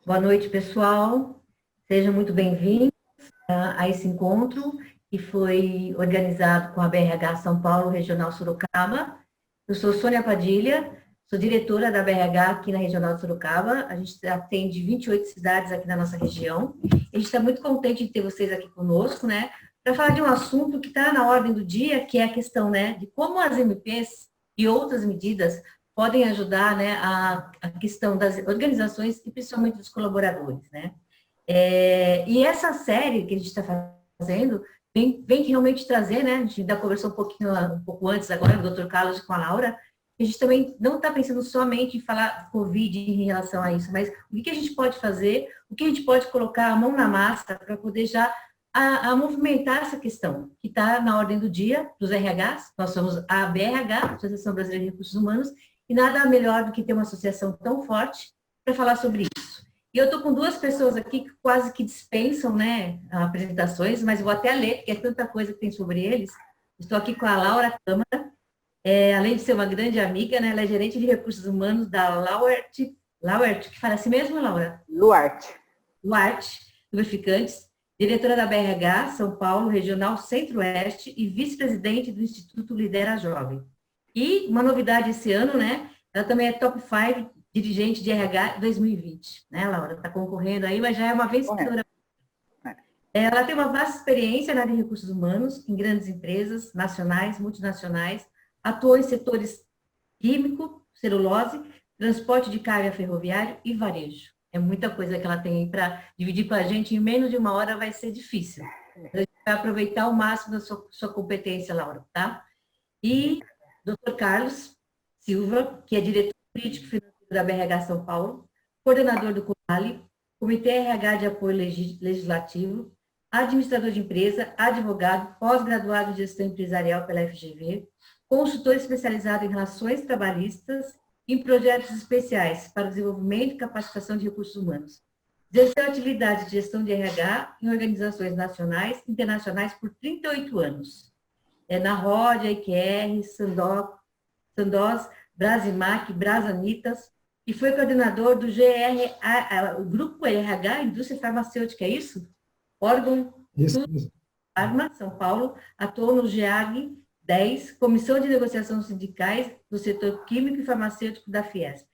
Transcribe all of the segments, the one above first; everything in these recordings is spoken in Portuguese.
Boa noite, pessoal. Sejam muito bem-vindos a esse encontro que foi organizado com a BRH São Paulo Regional Sorocaba. Eu sou Sônia Padilha, sou diretora da BRH aqui na Regional de Sorocaba. A gente atende 28 cidades aqui na nossa região. A gente está muito contente de ter vocês aqui conosco, né, para falar de um assunto que está na ordem do dia, que é a questão, né, de como as MPs e outras medidas podem ajudar, né, a questão das organizações e principalmente dos colaboradores, né. E essa série que a gente está fazendo vem realmente trazer, né, a gente ainda conversou um pouco antes agora, com o Dr. Carlos e com a Laura, a gente também não está pensando somente em falar Covid em relação a isso, mas o que a gente pode fazer, o que a gente pode colocar a mão na massa para poder já a movimentar essa questão, que está na ordem do dia dos RHs, nós somos a BRH, Associação Brasileira de Recursos Humanos, e nada melhor do que ter uma associação tão forte para falar sobre isso. E eu estou com duas pessoas aqui que quase que dispensam, né, apresentações, mas vou até ler, porque é tanta coisa que tem sobre eles. Estou aqui com a Laura Câmara, além de ser uma grande amiga, né, ela é gerente de recursos humanos da Lauert, que fala assim mesmo, Laura? Luarte. Luarte, Lubrificantes, diretora da BRH São Paulo, Regional Centro-Oeste e vice-presidente do Instituto Lidera Jovem. E uma novidade esse ano, né, ela também é top 5 dirigente de RH 2020, né, Laura? Está concorrendo aí, mas já é uma vencedora. Ela tem uma vasta experiência na área de recursos humanos, em grandes empresas, nacionais, multinacionais, atuou em setores químico, celulose, transporte de carga ferroviário e varejo. É muita coisa que ela tem para dividir com a gente, em menos de uma hora vai ser difícil. A gente vai aproveitar o máximo da sua competência, Laura, tá? E Dr. Carlos Silva, que é diretor político financeiro da BRH São Paulo, coordenador do CONALI, Comitê RH de Apoio Legislativo, administrador de empresa, advogado, pós-graduado em gestão empresarial pela FGV, consultor especializado em relações trabalhistas e em projetos especiais para o desenvolvimento e capacitação de recursos humanos. Exerceu atividade de gestão de RH em organizações nacionais e internacionais por 38 anos. Na ROD, IQR, Sandoz, Brasimac, Brasanitas, e foi coordenador do o Grupo RH, Indústria Farmacêutica, é isso? Órgão Farma, São Paulo, atuou no GEAG 10, Comissão de Negociação Sindicais do Setor Químico e Farmacêutico da Fiesp.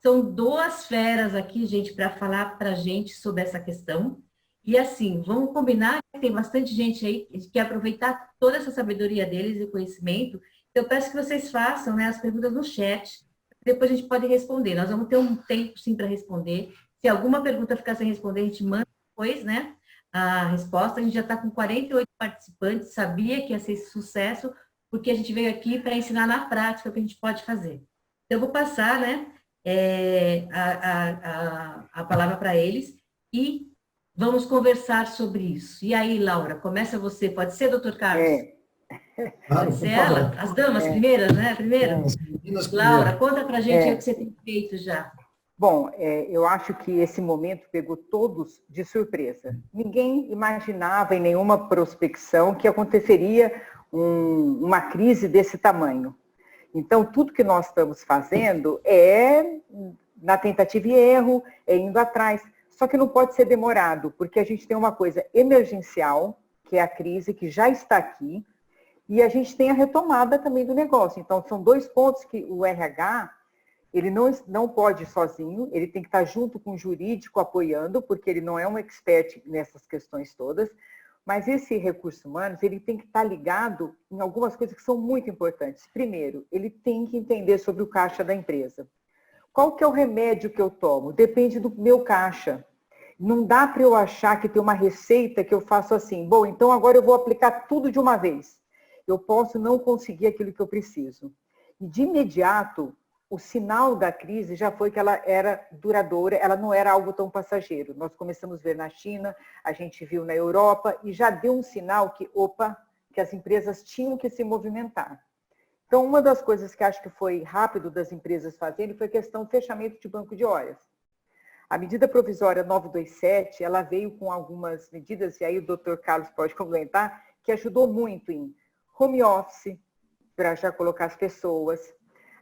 São duas feras aqui, gente, para falar para a gente sobre essa questão. E assim, vamos combinar que tem bastante gente aí que quer aproveitar toda essa sabedoria deles e conhecimento. Então, eu peço que vocês façam, né, as perguntas no chat, depois a gente pode responder. Nós vamos ter um tempo, sim, para responder. Se alguma pergunta ficar sem responder, a gente manda depois, né, a resposta. A gente já está com 48 participantes, sabia que ia ser sucesso, porque a gente veio aqui para ensinar na prática o que a gente pode fazer. Então, eu vou passar, né, a palavra para eles e vamos conversar sobre isso. E aí, Laura, começa você. Pode ser, doutor Carlos? Claro, Pode ser ela? As damas primeiras, né? Primeiro? Laura, conta para a gente o que você tem feito já. Bom, eu acho que esse momento pegou todos de surpresa. Ninguém imaginava em nenhuma prospecção que aconteceria uma crise desse tamanho. Então, tudo que nós estamos fazendo é na tentativa e erro, é indo atrás. Só que não pode ser demorado, porque a gente tem uma coisa emergencial, que é a crise que já está aqui, e a gente tem a retomada também do negócio. Então, são dois pontos que o RH, ele não pode ir sozinho, ele tem que estar junto com o jurídico apoiando, porque ele não é um expert nessas questões todas, mas esse recurso humano, ele tem que estar ligado em algumas coisas que são muito importantes. Primeiro, ele tem que entender sobre o caixa da empresa. Qual que é o remédio que eu tomo? Depende do meu caixa. Não dá para eu achar que tem uma receita que eu faço assim, bom, então agora eu vou aplicar tudo de uma vez. Eu posso não conseguir aquilo que eu preciso. E de imediato, o sinal da crise já foi que ela era duradoura, ela não era algo tão passageiro. Nós começamos a ver na China, a gente viu na Europa e já deu um sinal que, que as empresas tinham que se movimentar. Então, uma das coisas que acho que foi rápido das empresas fazerem foi a questão do fechamento de banco de horas. A medida provisória 927, ela veio com algumas medidas, e aí o doutor Carlos pode complementar, que ajudou muito em home office, para já colocar as pessoas.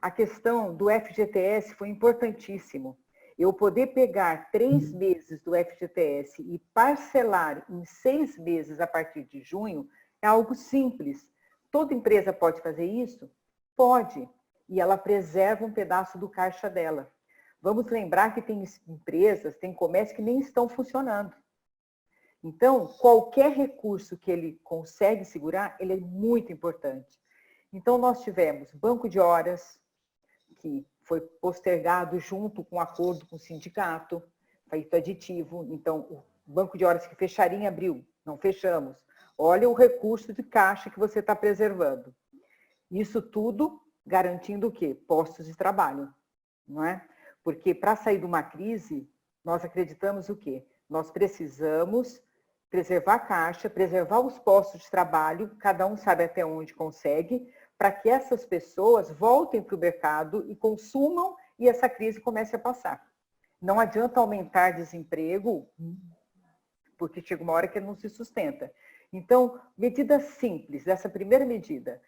A questão do FGTS foi importantíssimo. Eu poder pegar 3 meses do FGTS e parcelar em 6 meses a partir de junho é algo simples. Toda empresa pode fazer isso? Pode. E ela preserva um pedaço do caixa dela. Vamos lembrar que tem empresas, tem comércios que nem estão funcionando. Então, qualquer recurso que ele consegue segurar, ele é muito importante. Então, nós tivemos banco de horas, que foi postergado junto com um acordo com o sindicato, feito aditivo. Então, o banco de horas que fecharia em abril, não fechamos. Olha o recurso de caixa que você está preservando. Isso tudo garantindo o quê? Postos de trabalho, não é? Porque para sair de uma crise, nós acreditamos o quê? Nós precisamos preservar a caixa, preservar os postos de trabalho, cada um sabe até onde consegue, para que essas pessoas voltem para o mercado e consumam e essa crise comece a passar. Não adianta aumentar desemprego, porque chega uma hora que ele não se sustenta. Então, medidas simples, essa primeira medida,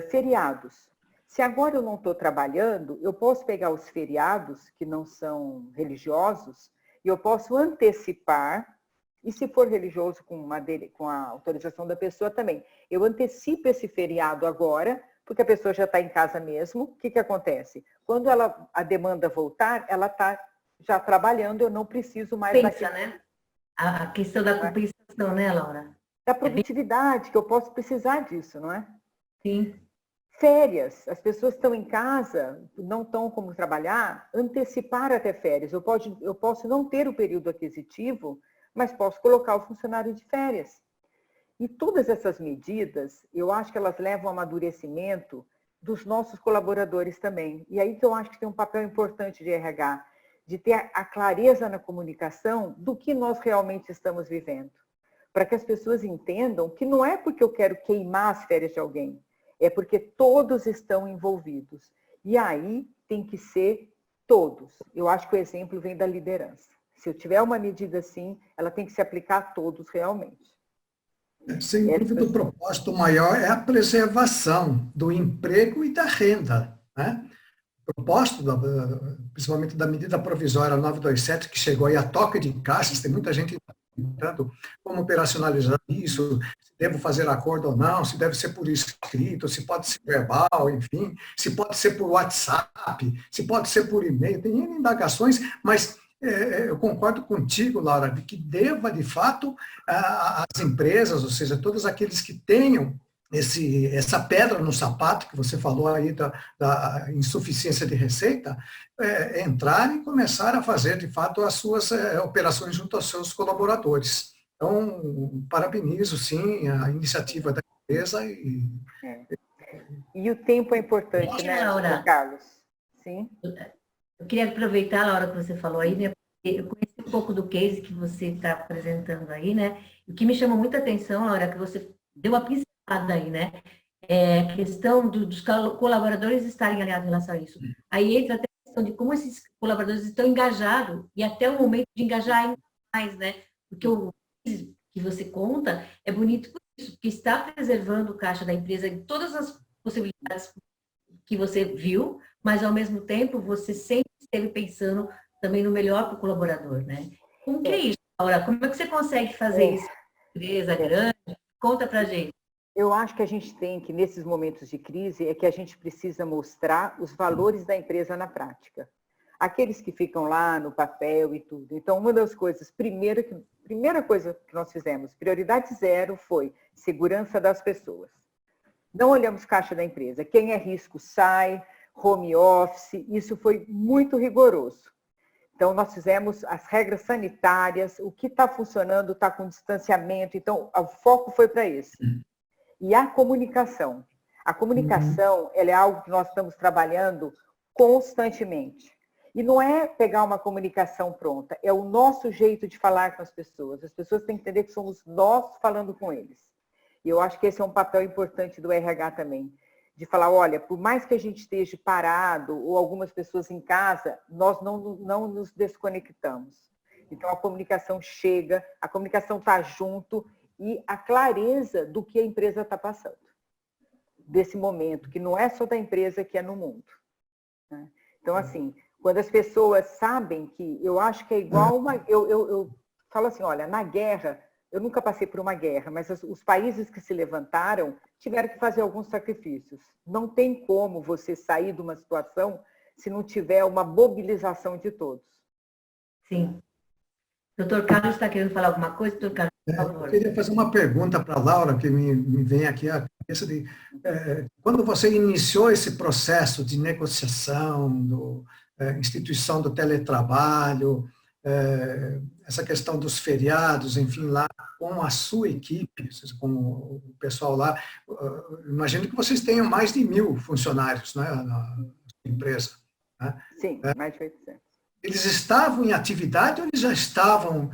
feriados. Se agora eu não estou trabalhando, eu posso pegar os feriados, que não são religiosos, e eu posso antecipar, e se for religioso com a autorização da pessoa também, eu antecipo esse feriado agora, porque a pessoa já está em casa mesmo. O que acontece? Quando a demanda voltar, ela está já trabalhando, eu não preciso mais... Pensa, né? A questão da compensação, né, Laura? Da produtividade, que eu posso precisar disso, não é? Sim. Férias, as pessoas estão em casa, não estão como trabalhar, antecipar até férias. Eu posso não ter o período aquisitivo, mas posso colocar o funcionário de férias. E todas essas medidas, eu acho que elas levam ao amadurecimento dos nossos colaboradores também. E aí que eu acho que tem um papel importante de RH, de ter a clareza na comunicação do que nós realmente estamos vivendo. Para que as pessoas entendam que não é porque eu quero queimar as férias de alguém, é porque todos estão envolvidos. E aí tem que ser todos. Eu acho que o exemplo vem da liderança. Se eu tiver uma medida assim, ela tem que se aplicar a todos realmente. Sem dúvida, o propósito maior é a preservação do emprego e da renda, né? O propósito, principalmente da medida provisória 927, que chegou aí a toque de caixas, tem muita gente perguntando como operacionalizar isso, se devo fazer acordo ou não, se deve ser por escrito, se pode ser verbal, enfim, se pode ser por WhatsApp, se pode ser por e-mail, tem N indagações, mas eu concordo contigo, Laura, de que deva, de fato, as empresas, ou seja, todos aqueles que tenham essa pedra no sapato, que você falou aí da insuficiência de receita, entrar e começar a fazer, de fato, as suas operações junto aos seus colaboradores. Então, parabenizo, sim, a iniciativa da empresa. E o tempo é importante, né, Laura, Carlos? Sim. Eu queria aproveitar, Laura, que você falou aí, né? Eu conheci um pouco do case que você está apresentando aí, né? O que me chamou muita atenção, Laura, que você deu uma pincelada aí, né? É a questão dos colaboradores estarem alinhados em relação a isso. Aí entra até a questão de como esses colaboradores estão engajados e até o momento de engajar ainda mais, né? Porque o que você conta é bonito por isso, porque está preservando o caixa da empresa em todas as possibilidades que você viu, mas ao mesmo tempo você sempre esteve pensando também no melhor para o colaborador, né? Como que é isso, Laura? Como é que você consegue fazer isso? Empresa grande? Conta pra gente. Eu acho que a gente tem que, nesses momentos de crise, é que a gente precisa mostrar os valores da empresa na prática. Aqueles que ficam lá no papel e tudo. Então, uma das coisas, primeira coisa que nós fizemos, prioridade 0, foi segurança das pessoas. Não olhamos caixa da empresa. Quem é risco sai, home office, isso foi muito rigoroso. Então, nós fizemos as regras sanitárias, o que está funcionando está com distanciamento, então o foco foi para esse. E a comunicação. A comunicação, ela é algo que nós estamos trabalhando constantemente. E não é pegar uma comunicação pronta, é o nosso jeito de falar com as pessoas. As pessoas têm que entender que somos nós falando com eles. E eu acho que esse é um papel importante do RH também. De falar, olha, por mais que a gente esteja parado ou algumas pessoas em casa, nós não nos desconectamos. Então, a comunicação chega, a comunicação está junto e a clareza do que a empresa está passando. Desse momento, que não é só da empresa, que é no mundo. Então, assim, Quando as pessoas sabem que, eu acho que é igual uma... Eu falo assim, olha, na guerra, eu nunca passei por uma guerra, mas os países que se levantaram tiveram que fazer alguns sacrifícios. Não tem como você sair de uma situação se não tiver uma mobilização de todos. Sim. Doutor Carlos está querendo falar alguma coisa? Doutor Carlos, por favor. Eu queria fazer uma pergunta para a Laura, que me vem aqui à cabeça. Quando você iniciou esse processo de negociação, instituição do teletrabalho, essa questão dos feriados, enfim, lá com a sua equipe, com o pessoal lá, imagino que vocês tenham mais de 1.000 funcionários, né, na empresa. Né? Sim, mais de 800. Eles estavam em atividade ou eles já estavam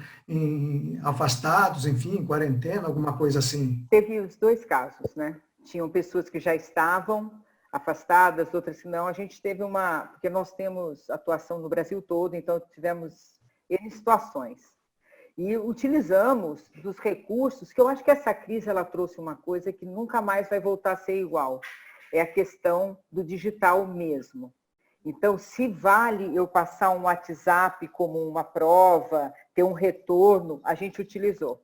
afastados, enfim, em quarentena, alguma coisa assim? Teve os dois casos, né? Tinham pessoas que já estavam afastadas, outras que não. A gente teve porque nós temos atuação no Brasil todo, então tivemos N situações. E utilizamos dos recursos, que eu acho que essa crise ela trouxe uma coisa que nunca mais vai voltar a ser igual. É a questão do digital mesmo. Então, se vale eu passar um WhatsApp como uma prova, ter um retorno, a gente utilizou.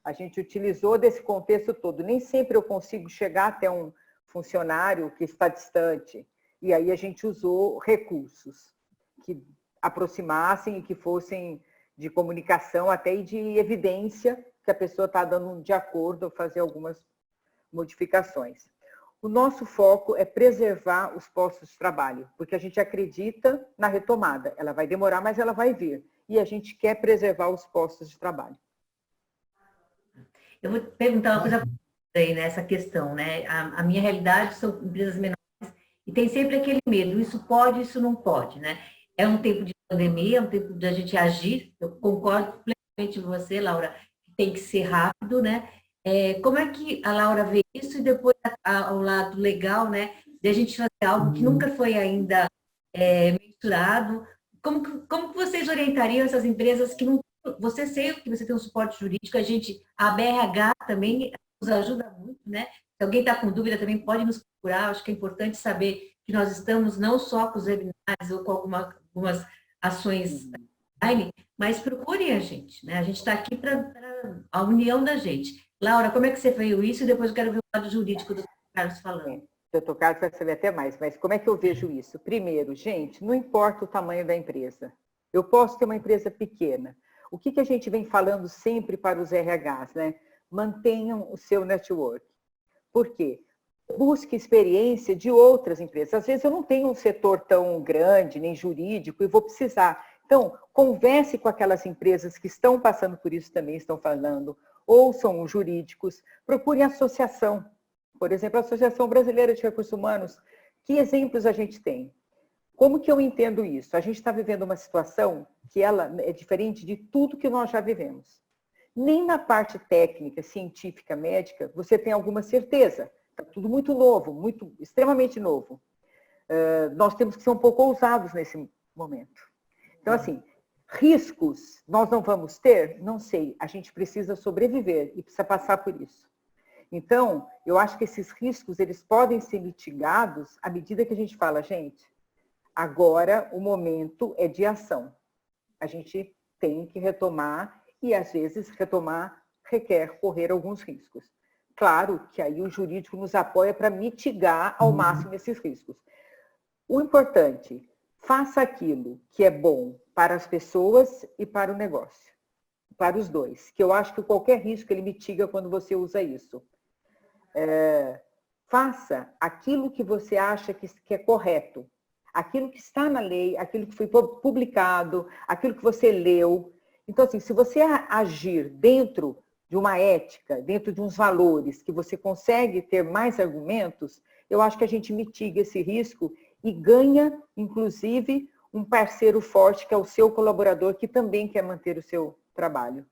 A gente utilizou desse contexto todo. Nem sempre eu consigo chegar até um funcionário que está distante. E aí a gente usou recursos que aproximassem e que fossem de comunicação até e de evidência que a pessoa está dando de acordo ou fazer algumas modificações. O nosso foco é preservar os postos de trabalho, porque a gente acredita na retomada. Ela vai demorar, mas ela vai vir. E a gente quer preservar os postos de trabalho. Eu vou perguntar uma coisa aí nessa questão, né? A minha realidade são empresas menores e tem sempre aquele medo, isso pode, isso não pode, né? É um tempo de pandemia, é um tempo de a gente agir. Eu concordo plenamente com você, Laura, que tem que ser rápido, né? Como é que a Laura vê isso e depois ao lado legal, né? De a gente fazer algo que nunca foi ainda mensurado. Como que vocês orientariam essas empresas que não... Você sei que você tem um suporte jurídico, a BRH também nos ajuda muito, né? Se alguém está com dúvida também pode nos procurar. Acho que é importante saber que nós estamos não só com os webinários ou com algumas ações online, mas procurem a gente, né? A gente está aqui para a união da gente. Laura, como é que você veio isso? E depois eu quero ver o lado jurídico do Carlos falando. O doutor Carlos vai saber até mais, mas como é que eu vejo isso? Primeiro, gente, não importa o tamanho da empresa. Eu posso ter uma empresa pequena. O que a gente vem falando sempre para os RHs, né? Mantenham o seu network. Por quê? Busque experiência de outras empresas. Às vezes eu não tenho um setor tão grande, nem jurídico, e vou precisar. Então, converse com aquelas empresas que estão passando por isso também, estão falando, ouçam os jurídicos, procurem associação. Por exemplo, a Associação Brasileira de Recursos Humanos. Que exemplos a gente tem? Como que eu entendo isso? A gente está vivendo uma situação que ela é diferente de tudo que nós já vivemos. Nem na parte técnica, científica, médica, você tem alguma certeza. Está tudo muito novo, extremamente novo. Nós temos que ser um pouco ousados nesse momento. Então, assim, riscos nós não vamos ter? Não sei. A gente precisa sobreviver e precisa passar por isso. Então, eu acho que esses riscos, eles podem ser mitigados à medida que a gente fala, gente, agora o momento é de ação. A gente tem que retomar e, às vezes, retomar requer correr alguns riscos. Claro que aí o jurídico nos apoia para mitigar ao máximo esses riscos. O importante, faça aquilo que é bom para as pessoas e para o negócio. Para os dois. Que eu acho que qualquer risco ele mitiga quando você usa isso. Faça aquilo que você acha que é correto. Aquilo que está na lei, aquilo que foi publicado, aquilo que você leu. Então, assim, se você agir dentro de uma ética, dentro de uns valores, que você consegue ter mais argumentos, eu acho que a gente mitiga esse risco e ganha, inclusive, um parceiro forte, que é o seu colaborador, que também quer manter o seu trabalho.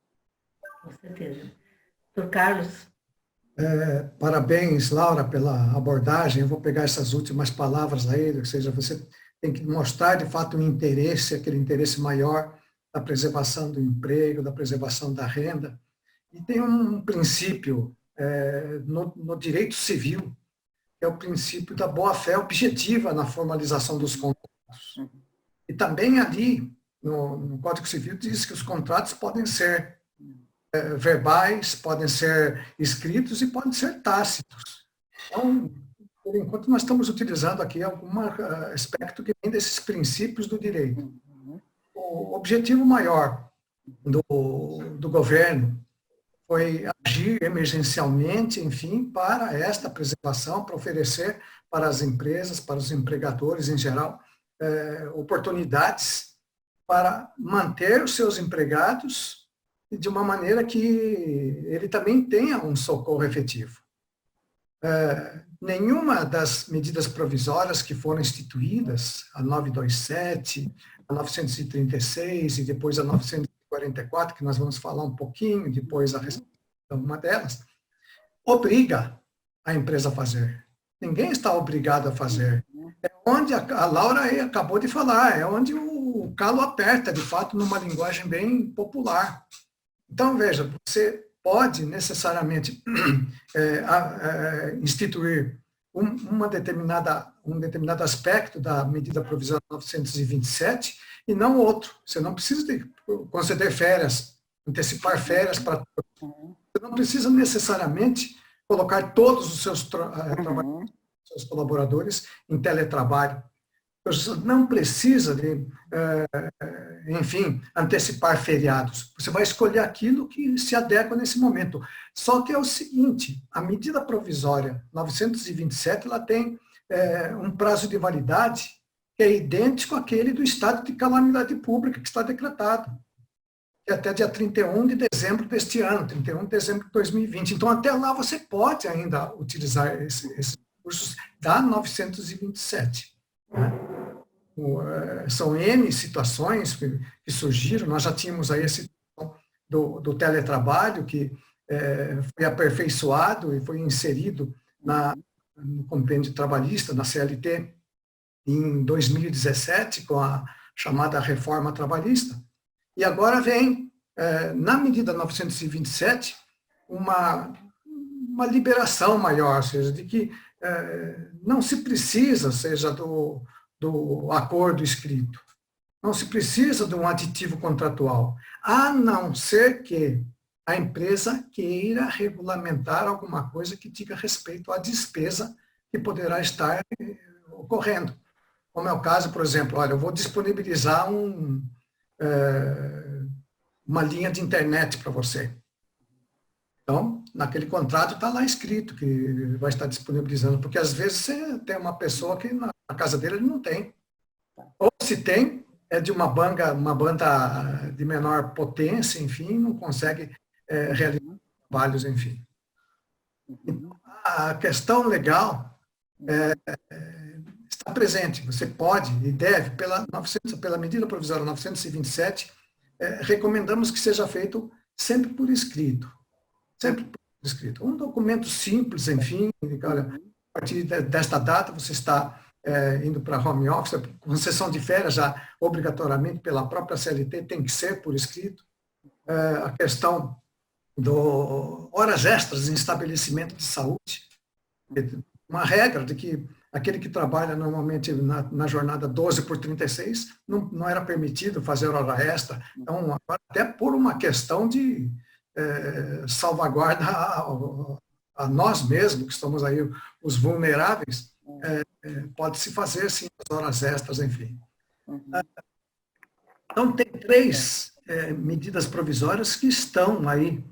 Com certeza. Doutor Carlos. Parabéns, Laura, pela abordagem. Eu vou pegar essas últimas palavras aí, ou seja, você tem que mostrar, de fato, um interesse, aquele interesse maior da preservação do emprego, da preservação da renda. E tem um princípio no direito civil, que é o princípio da boa-fé objetiva na formalização dos contratos. E também ali, no Código Civil, diz que os contratos podem ser verbais, podem ser escritos e podem ser tácitos. Então, por enquanto, nós estamos utilizando aqui algum aspecto que vem desses princípios do direito. O objetivo maior do governo foi agir emergencialmente, enfim, para esta preservação, para oferecer para as empresas, para os empregadores em geral, oportunidades para manter os seus empregados de uma maneira que ele também tenha um socorro efetivo. Nenhuma das medidas provisórias que foram instituídas, a 927, a 936 e depois a 944, que nós vamos falar um pouquinho depois a respeito de uma delas, obriga a empresa a fazer. Ninguém está obrigado a fazer. É onde a Laura acabou de falar, é onde o calo aperta, de fato, numa linguagem bem popular. Então, veja, você pode necessariamente instituir um determinado aspecto da medida provisória 927 e não outro. Você não precisa conceder férias, antecipar férias para todos. Você não precisa necessariamente colocar todos os seus seus colaboradores em teletrabalho. Você não precisa de, enfim, antecipar feriados. Você vai escolher aquilo que se adequa nesse momento. Só que é o seguinte, a medida provisória 927, ela tem um prazo de validade que é idêntico àquele do estado de calamidade pública que está decretado, que é até dia 31 de dezembro deste ano, 31 de dezembro de 2020. Então, até lá, você pode ainda utilizar esses recursos da 927. São N situações que surgiram, nós já tínhamos aí a situação do teletrabalho, que foi aperfeiçoado e foi inserido no compêndio trabalhista, na CLT, em 2017, com a chamada reforma trabalhista. E agora vem, na medida 927, uma liberação maior, ou seja, de que não se precisa, seja do acordo escrito, não se precisa de um aditivo contratual, a não ser que a empresa queira regulamentar alguma coisa que diga respeito à despesa que poderá estar ocorrendo. Como é o caso, por exemplo, olha, eu vou disponibilizar uma linha de internet para você. Então, naquele contrato está lá escrito que vai estar disponibilizando, porque às vezes você tem uma pessoa que na casa dele ele não tem. Ou se tem, é de uma banda de menor potência, enfim, não consegue realizar trabalhos, enfim. Então, a questão legal está presente. Você pode e deve, pela medida provisória 927, recomendamos que seja feito sempre por escrito. Sempre por escrito. Um documento simples, enfim, olha, a partir desta data você está indo para home office, concessão de férias já obrigatoriamente pela própria CLT tem que ser por escrito. A questão horas extras em estabelecimento de saúde, uma regra de que aquele que trabalha normalmente na jornada 12/36 não era permitido fazer hora extra. Então, até por uma questão de salvaguarda a nós mesmos, que estamos aí os vulneráveis, pode-se fazer, sim, as horas extras, enfim. Então, tem 3 medidas provisórias que estão aí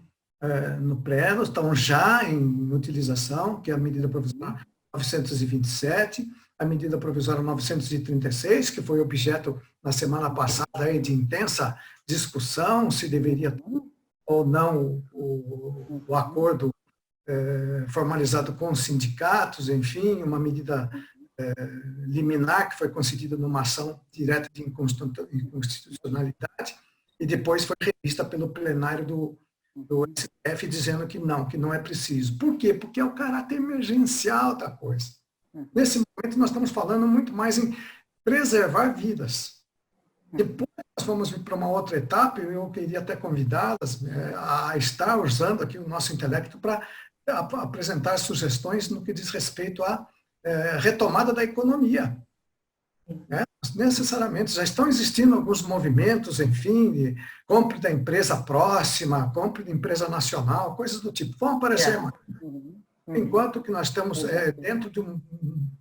no pleno, estão já em utilização, que é a medida provisória 927, a medida provisória 936, que foi objeto, na semana passada, aí, de intensa discussão, se deveria ou não o acordo formalizado com os sindicatos, enfim, uma medida liminar que foi concedida numa ação direta de inconstitucionalidade e depois foi revista pelo plenário do STF dizendo que não é preciso. Por quê? Porque é o caráter emergencial da coisa. Nesse momento nós estamos falando muito mais em preservar vidas. Depois nós vamos para uma outra etapa, e eu queria até convidá-las a estar usando aqui o nosso intelecto para apresentar sugestões no que diz respeito à retomada da economia. necessariamente, já estão existindo alguns movimentos, enfim, de compra da empresa próxima, compra de empresa nacional, coisas do tipo. Vão aparecer mais. Enquanto que nós estamos dentro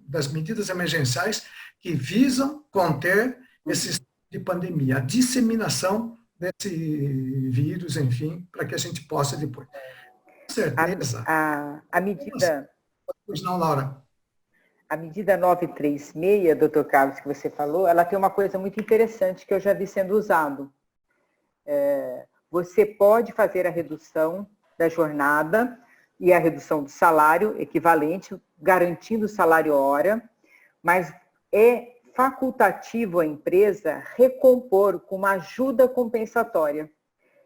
das medidas emergenciais que visam conter esse de pandemia, a disseminação desse vírus, enfim, para que a gente possa depois. Com certeza. A medida... Pois não, Laura. A medida 936, doutor Carlos, que você falou, ela tem uma coisa muito interessante que eu já vi sendo usado. Você pode fazer a redução da jornada e a redução do salário equivalente, garantindo o salário hora, mas é facultativo à empresa recompor com uma ajuda compensatória.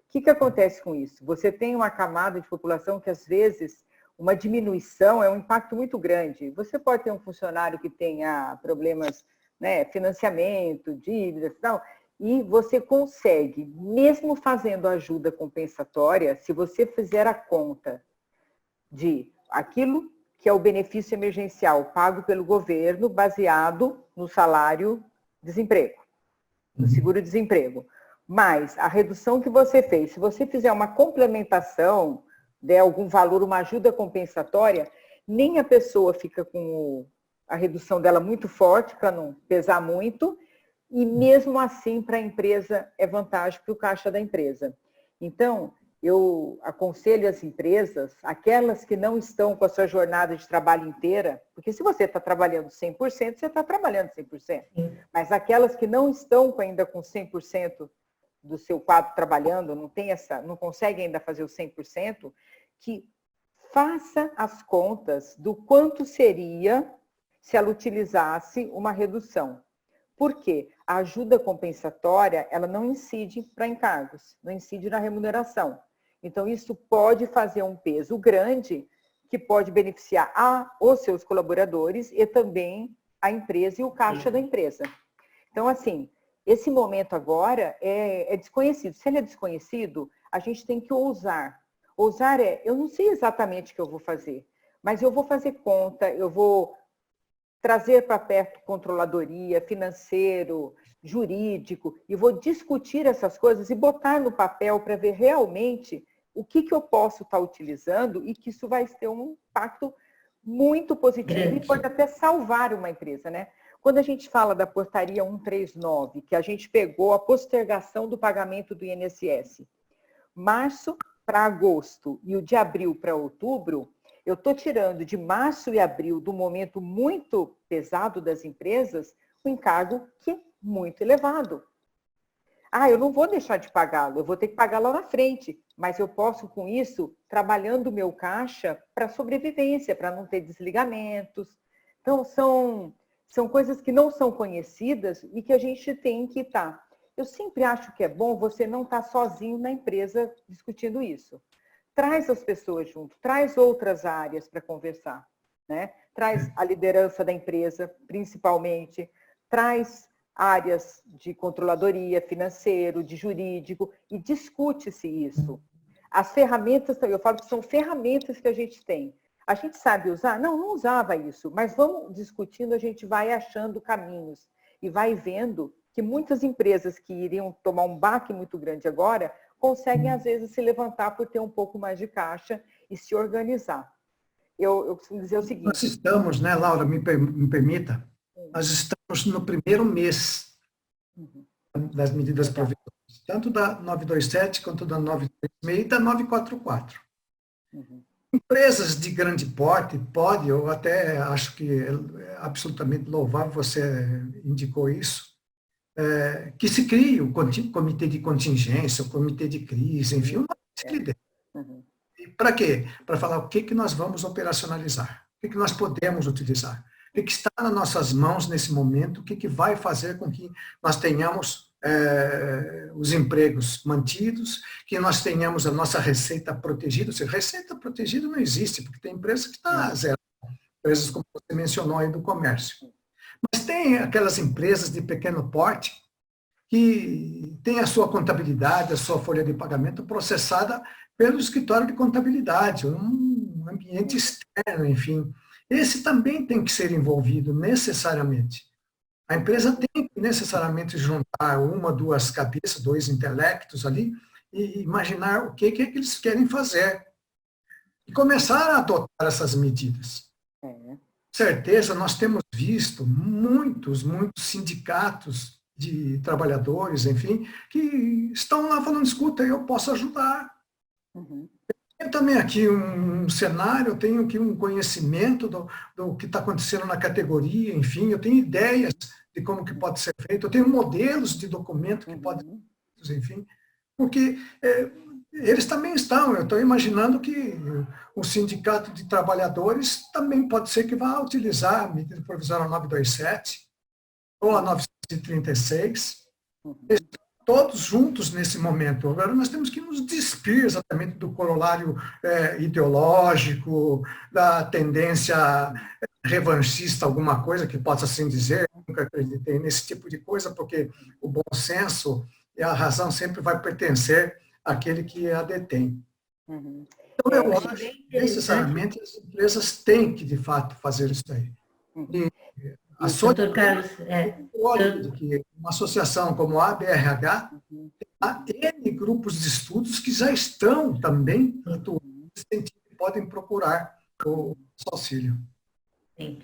O que acontece com isso? Você tem uma camada de população que, às vezes, uma diminuição é um impacto muito grande. Você pode ter um funcionário que tenha problemas, né, financiamento, dívidas e tal, e você consegue, mesmo fazendo ajuda compensatória, se você fizer a conta de aquilo que é o benefício emergencial pago pelo governo, baseado no salário-desemprego, no seguro-desemprego, mas a redução que você fez, se você fizer uma complementação, der algum valor, uma ajuda compensatória, nem a pessoa fica com a redução dela muito forte, para não pesar muito, e mesmo assim, para a empresa, é vantagem para o caixa da empresa. Então, eu aconselho as empresas, aquelas que não estão com a sua jornada de trabalho inteira, porque se você está trabalhando 100%, você está trabalhando 100%. Mas aquelas que não estão ainda com 100% do seu quadro trabalhando, não consegue ainda fazer o 100%, que faça as contas do quanto seria se ela utilizasse uma redução. Por quê? A ajuda compensatória, ela não incide para encargos, não incide na remuneração. Então, isso pode fazer um peso grande que pode beneficiar os seus colaboradores e também a empresa e o caixa da empresa. Então, assim, esse momento agora é desconhecido. Se ele é desconhecido, a gente tem que ousar. Ousar eu não sei exatamente o que eu vou fazer, mas eu vou fazer conta, eu vou trazer para perto controladoria, financeiro, jurídico, e vou discutir essas coisas e botar no papel para ver realmente o que eu posso estar utilizando e que isso vai ter um impacto muito positivo e pode até salvar uma empresa, né? Quando a gente fala da portaria 139, que a gente pegou a postergação do pagamento do INSS, março para agosto e o de abril para outubro, eu estou tirando de março e abril, do momento muito pesado das empresas, um encargo que é muito elevado. Eu não vou deixar de pagá-lo, eu vou ter que pagar lá na frente, mas eu posso, com isso, trabalhando o meu caixa para sobrevivência, para não ter desligamentos. Então, são coisas que não são conhecidas e que a gente tem que estar. Eu sempre acho que é bom você não estar sozinho na empresa discutindo isso. Traz as pessoas junto, traz outras áreas para conversar, né? Traz a liderança da empresa, principalmente, traz áreas de controladoria, financeiro, de jurídico, e discute-se isso. As ferramentas, eu falo que são ferramentas que a gente tem. A gente sabe usar? Não usava isso, mas vamos discutindo, a gente vai achando caminhos e vai vendo que muitas empresas que iriam tomar um baque muito grande agora, conseguem, às vezes, se levantar por ter um pouco mais de caixa e se organizar. Eu costumo dizer o seguinte... Nós estamos, né, Laura, me permita, nós estamos no primeiro mês das medidas provisórias, tanto da 927 quanto da 936 e da 944. Empresas de grande porte podem, eu até acho que é absolutamente louvável, você indicou isso, que se crie o comitê de contingência, o comitê de crise, enfim, uma ideia. Para quê? Para falar o que nós vamos operacionalizar, o que nós podemos utilizar, o que está nas nossas mãos nesse momento, o que vai fazer com que nós tenhamos os empregos mantidos, que nós tenhamos a nossa receita protegida. Ou seja, receita protegida não existe, porque tem empresa que está zero, empresas como você mencionou aí do comércio. Mas tem aquelas empresas de pequeno porte que têm a sua contabilidade, a sua folha de pagamento processada pelo escritório de contabilidade, um ambiente externo, enfim. Esse também tem que ser envolvido necessariamente. A empresa tem que necessariamente juntar uma, duas cabeças, dois intelectos ali e imaginar o que é que eles querem fazer e começar a adotar essas medidas. É. Certeza, nós temos visto muitos sindicatos de trabalhadores, enfim, que estão lá falando, escuta, eu posso ajudar. Uhum. Eu também aqui um cenário, eu tenho aqui um conhecimento do que está acontecendo na categoria, enfim, eu tenho ideias de como que pode ser feito, eu tenho modelos de documento que podem Uhum. ser feitos, enfim, porque eles também estão, eu estou imaginando que o sindicato de trabalhadores também pode ser que vá utilizar a medida provisória 927 ou a 936, todos juntos nesse momento. Agora nós temos que nos despir exatamente do corolário ideológico, da tendência revanchista, alguma coisa que possa assim dizer. Nunca acreditei nesse tipo de coisa, porque o bom senso e a razão sempre vai pertencer àquele que a detém. Uhum. Então, eu acho que necessariamente as empresas têm que, de fato, fazer isso aí. E a Doutor Carlos, de que uma associação como a ABRH, há N grupos de estudos que já estão também atuando nesse sentido e podem procurar o auxílio. sim.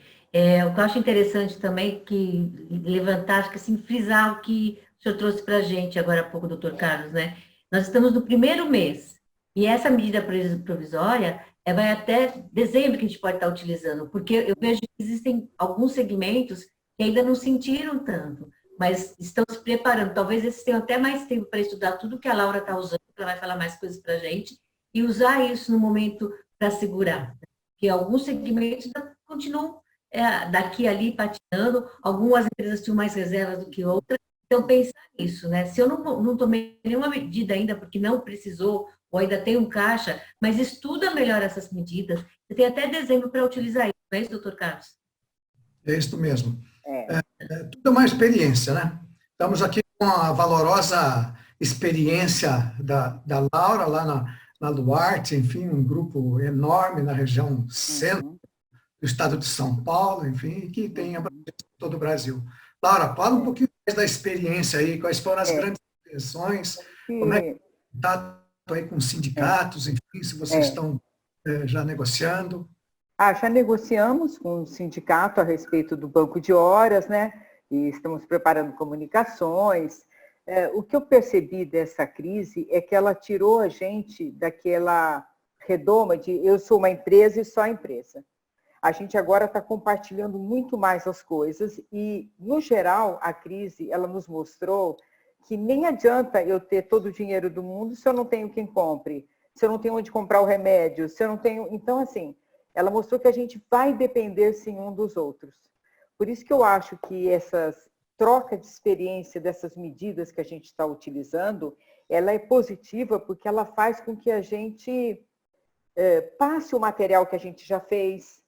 O que eu acho interessante também que levantar, acho que assim, frisar o que o senhor trouxe para a gente agora há pouco, doutor Carlos, né? Nós estamos no primeiro mês, e essa medida provisória vai até dezembro que a gente pode estar utilizando, porque eu vejo que existem alguns segmentos que ainda não sentiram tanto, mas estão se preparando. Talvez esses tenham até mais tempo para estudar tudo que a Laura está usando, ela vai falar mais coisas para a gente, e usar isso no momento para segurar. Porque alguns segmentos ainda continuam daqui ali patinando, algumas empresas tinham mais reservas do que outras, então pensar nisso, né? Se eu não tomei nenhuma medida ainda, porque não precisou, ou ainda tem um caixa, mas estuda melhor essas medidas, você tem até dezembro para utilizar isso, não é isso, doutor Carlos? É isso mesmo. Tudo é uma experiência, né? Estamos aqui com a valorosa experiência da Laura, lá na Duarte, enfim, um grupo enorme na região centro do estado de São Paulo, enfim, que tem abrangência em todo o Brasil. Laura, fala um pouquinho mais da experiência aí, quais foram as grandes intenções, como é que está aí com sindicatos, enfim, se vocês estão já negociando. Já negociamos com o sindicato a respeito do banco de horas, né? E estamos preparando comunicações. O que eu percebi dessa crise é que ela tirou a gente daquela redoma de eu sou uma empresa e só a empresa. A gente agora está compartilhando muito mais as coisas e, no geral, a crise ela nos mostrou que nem adianta eu ter todo o dinheiro do mundo se eu não tenho quem compre, se eu não tenho onde comprar o remédio, se eu não tenho... Então, assim, ela mostrou que a gente vai depender, sim, um dos outros. Por isso que eu acho que essas troca de experiência dessas medidas que a gente está utilizando, ela é positiva porque ela faz com que a gente passe o material que a gente já fez,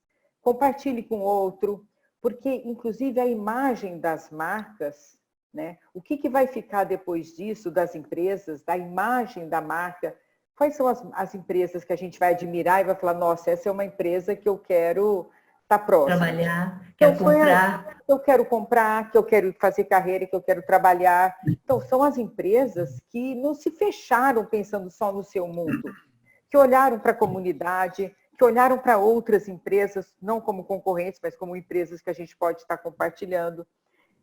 compartilhe com outro, porque, inclusive, a imagem das marcas, né? O que vai ficar depois disso das empresas, da imagem da marca? Quais são as empresas que a gente vai admirar e vai falar, nossa, essa é uma empresa que eu quero estar próxima. Trabalhar, quero comprar. Eu quero comprar, que eu quero fazer carreira, que eu quero trabalhar. Então, são as empresas que não se fecharam pensando só no seu mundo, que olharam para a comunidade, que olharam para outras empresas, não como concorrentes, mas como empresas que a gente pode estar compartilhando.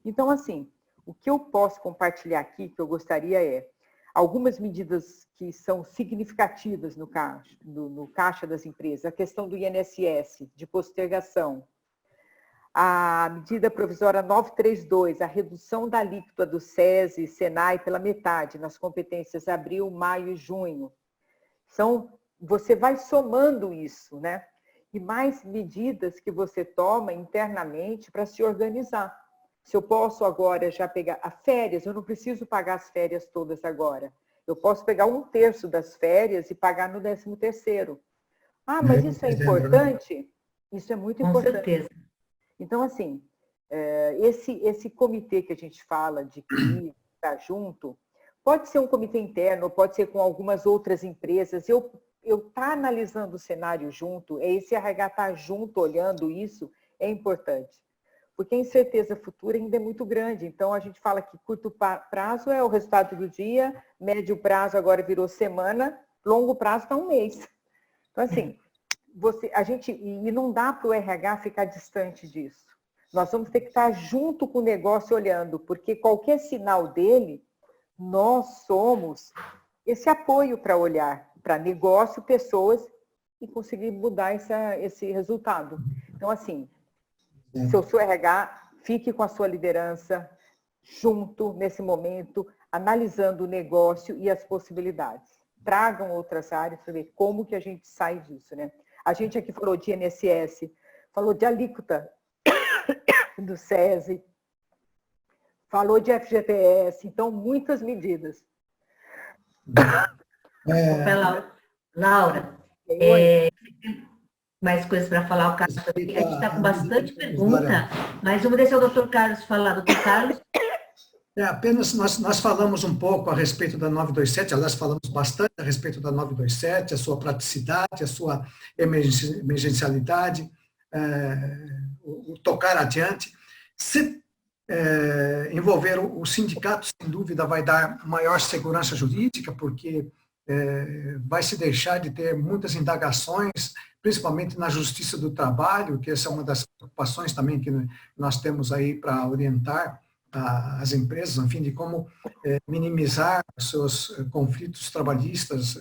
Então, assim, o que eu posso compartilhar aqui, que eu gostaria algumas medidas que são significativas no caixa das empresas, a questão do INSS, de postergação, a medida provisória 932, a redução da alíquota do SESI e SENAI pela metade nas competências abril, maio e junho. Você vai somando isso, né? E mais medidas que você toma internamente para se organizar. Se eu posso agora já pegar as férias, eu não preciso pagar as férias todas agora. Eu posso pegar 1/3 das férias e pagar no 13º. Mas isso é importante? Isso é muito importante. Com certeza. Então, assim, esse comitê que a gente fala de que está junto, pode ser um comitê interno, pode ser com algumas outras empresas. Eu estar analisando o cenário junto, esse RH estar junto, olhando isso, é importante. porque a incerteza futura ainda é muito grande. Então, a gente fala que curto prazo é o resultado do dia, médio prazo agora virou semana, longo prazo está um mês. Então, assim, e não dá para o RH ficar distante disso. Nós vamos ter que estar junto com o negócio olhando, porque qualquer sinal dele, nós somos esse apoio para olhar para negócio, pessoas e conseguir mudar esse resultado. Então, assim, se eu sou RH, fique com a sua liderança junto nesse momento, analisando o negócio e as possibilidades. Tragam outras áreas para ver como que a gente sai disso, né? A gente aqui falou de INSS, falou de alíquota do SESI, falou de FGTS, então muitas medidas. Laura, mais coisas para falar, o Carlos também. A gente está com bastante pergunta, mas vamos deixar o doutor Carlos falar. Doutor Carlos? Apenas nós falamos um pouco a respeito da 927, aliás, falamos bastante a respeito da 927, a sua praticidade, a sua emergencialidade, o tocar adiante. Se envolver o sindicato, sem dúvida, vai dar maior segurança jurídica, porque vai se deixar de ter muitas indagações, principalmente na Justiça do Trabalho, que essa é uma das preocupações também que nós temos aí para orientar as empresas, enfim, de como minimizar os seus conflitos trabalhistas.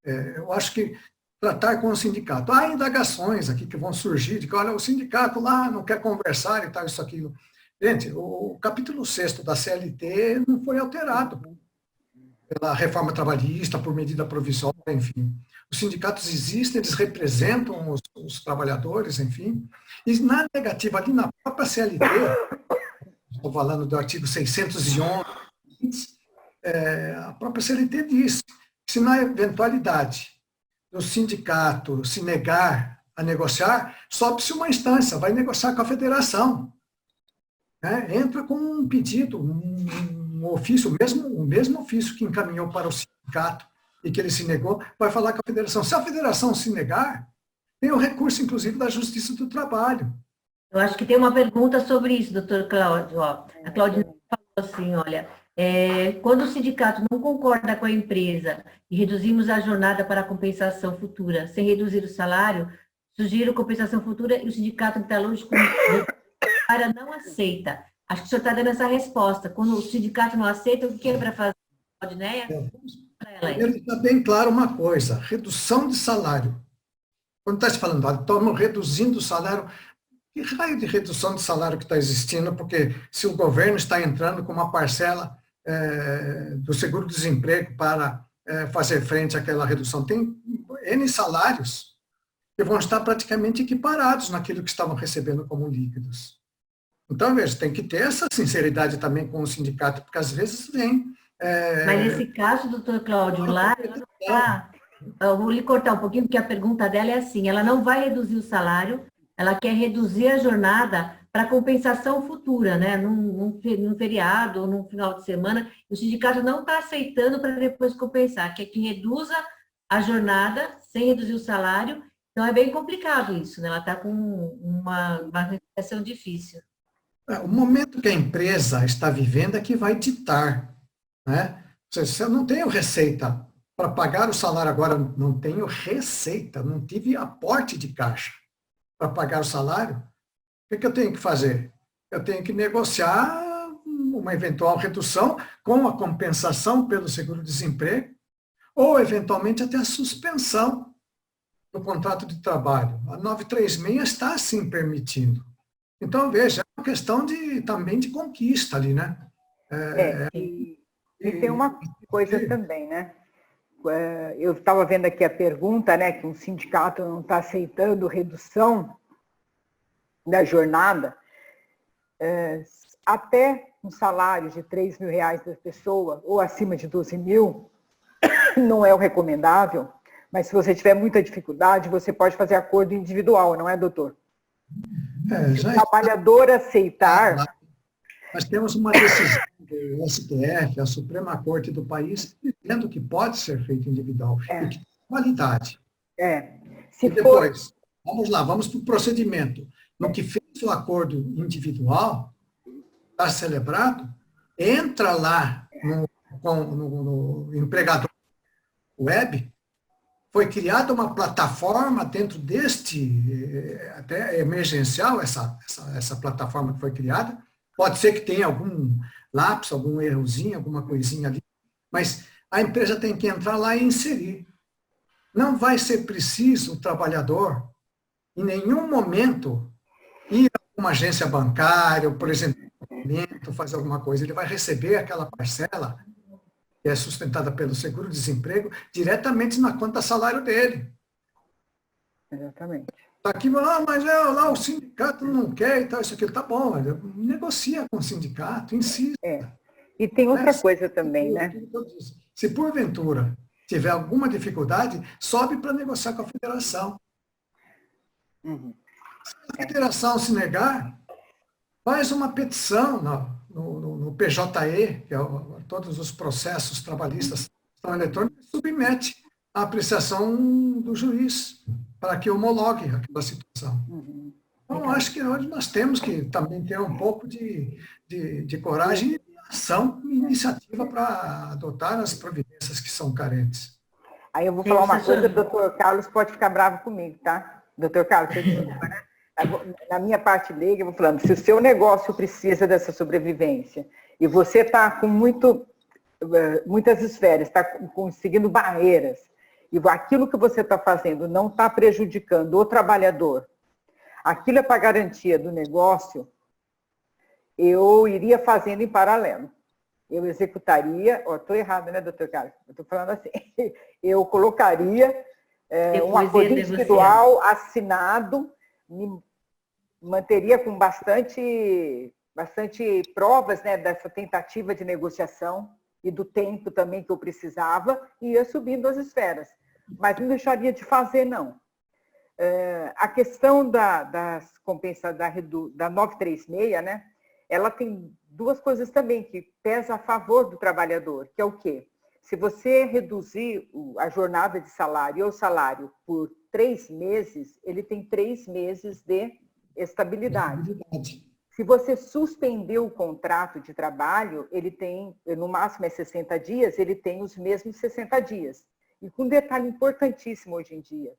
Eu acho que tratar com o sindicato. Há indagações aqui que vão surgir, de que, olha, o sindicato lá não quer conversar e tal, isso, aquilo. Gente, o capítulo 6º da CLT não foi alterado pela reforma trabalhista, por medida provisória, enfim. Os sindicatos existem, eles representam os trabalhadores, enfim. E na negativa, ali na própria CLT, estou falando do artigo 611, a própria CLT diz que se na eventualidade do sindicato se negar a negociar, sobe-se uma instância, vai negociar com a federação. Entra com um pedido, um ofício, o mesmo ofício que encaminhou para o sindicato e que ele se negou, vai falar com a federação. Se a federação se negar, tem o recurso, inclusive, da Justiça do Trabalho. Eu acho que tem uma pergunta sobre isso, doutor Cláudio. A Claudina falou assim, olha, quando o sindicato não concorda com a empresa e reduzimos a jornada para a compensação futura, sem reduzir o salário, sugiro compensação futura e o sindicato metalúrgico não aceita. Acho que o senhor está dando essa resposta. Quando o sindicato não aceita, o que é para fazer? Claudineia? Primeiro, está bem claro uma coisa, redução de salário. Quando está se falando, estamos reduzindo o salário, que raio de redução de salário que está existindo? Porque se o governo está entrando com uma parcela do seguro-desemprego para fazer frente àquela redução, tem N salários que vão estar praticamente equiparados naquilo que estavam recebendo como líquidos. Então, veja, tem que ter essa sinceridade também com o sindicato, porque às vezes vem... Mas nesse caso, doutor Cláudio, lá, eu vou lhe cortar um pouquinho, porque a pergunta dela é assim, ela não vai reduzir o salário, ela quer reduzir a jornada para compensação futura, né? Num feriado ou num final de semana, o sindicato não está aceitando para depois compensar, quer que reduza a jornada sem reduzir o salário, então é bem complicado isso, né? Ela está com uma negociação difícil. O momento que a empresa está vivendo é que vai ditar, né? Se eu não tenho receita para pagar o salário agora, não tenho receita, não tive aporte de caixa para pagar o salário, o que eu tenho que fazer? Eu tenho que negociar uma eventual redução com a compensação pelo seguro-desemprego ou, eventualmente, até a suspensão do contrato de trabalho. A 936 está, assim, permitindo. Então, veja, é uma questão também de conquista ali, né? E tem uma coisa também, né? Eu estava vendo aqui a pergunta, né, que um sindicato não está aceitando redução da jornada, até um salário de R$3.000 da pessoa, ou acima de 12 mil, não é o recomendável, mas se você tiver muita dificuldade, você pode fazer acordo individual, não é, doutor? Se o trabalhador aceitar... Nós temos uma decisão do STF, a Suprema Corte do país, dizendo que pode ser feito individual, e que tem qualidade. Se e depois, vamos lá, vamos para o procedimento. no que fez o acordo individual, está celebrado, entra lá no empregador web, foi criada uma plataforma dentro até emergencial, essa plataforma que foi criada. Pode ser que tenha algum lápis, algum errozinho, alguma coisinha ali, mas a empresa tem que entrar lá e inserir. Não vai ser preciso o trabalhador, em nenhum momento, ir a uma agência bancária, ou, por exemplo, fazer alguma coisa. Ele vai receber aquela parcela, que é sustentada pelo seguro-desemprego, diretamente na conta salário dele. Exatamente. Está aqui, mas lá o sindicato não quer e tal, isso aqui. Tá bom, negocia com o sindicato, insiste. E tem outra coisa também, né? Se porventura tiver alguma dificuldade, sobe para negociar com a federação. Se a federação se negar, faz uma petição no PJE, que é todos os processos trabalhistas estão eletrônicos, submete à apreciação do juiz, para que homologue aquela situação. Então, acho que hoje nós temos que também ter um pouco de coragem e ação e iniciativa para adotar as providências que são carentes. Aí eu vou falar uma coisa, o doutor Carlos pode ficar bravo comigo, tá? Doutor Carlos, você desculpa, né? Na minha parte leiga, eu vou falando, se o seu negócio precisa dessa sobrevivência e você está com muitas esferas, está conseguindo barreiras, e aquilo que você está fazendo não está prejudicando o trabalhador, aquilo é para garantia do negócio, eu iria fazendo em paralelo. Eu executaria, estou errado, né, doutor Carlos? Eu estou falando assim, eu colocaria um acordo individual assinado, me manteria com bastante provas, né, dessa tentativa de negociação e do tempo também que eu precisava, e ia subindo as esferas. Mas não deixaria de fazer, não. A questão da 936, né, ela tem duas coisas também que pesam a favor do trabalhador, que é o quê? Se você reduzir a jornada de salário ou salário por 3 meses, ele tem 3 meses de estabilidade. Se você suspender o contrato de trabalho, ele tem, no máximo 60 dias, ele tem os mesmos 60 dias. E com um detalhe importantíssimo hoje em dia,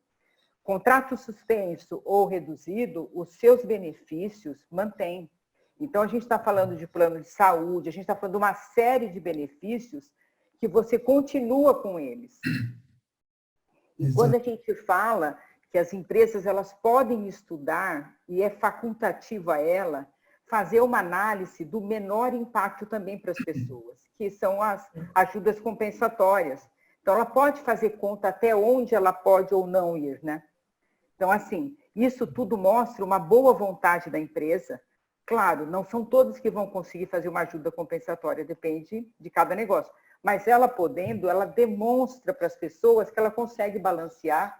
contrato suspenso ou reduzido, os seus benefícios mantêm. Então, a gente está falando de plano de saúde, a gente está falando de uma série de benefícios que você continua com eles. E quando a gente fala que as empresas elas podem estudar, e é facultativo a ela, fazer uma análise do menor impacto também para as pessoas, que são as ajudas compensatórias. Então, ela pode fazer conta até onde ela pode ou não ir, né? Então, assim, isso tudo mostra uma boa vontade da empresa. Claro, não são todos que vão conseguir fazer uma ajuda compensatória, depende de cada negócio. Mas ela podendo, ela demonstra para as pessoas que ela consegue balancear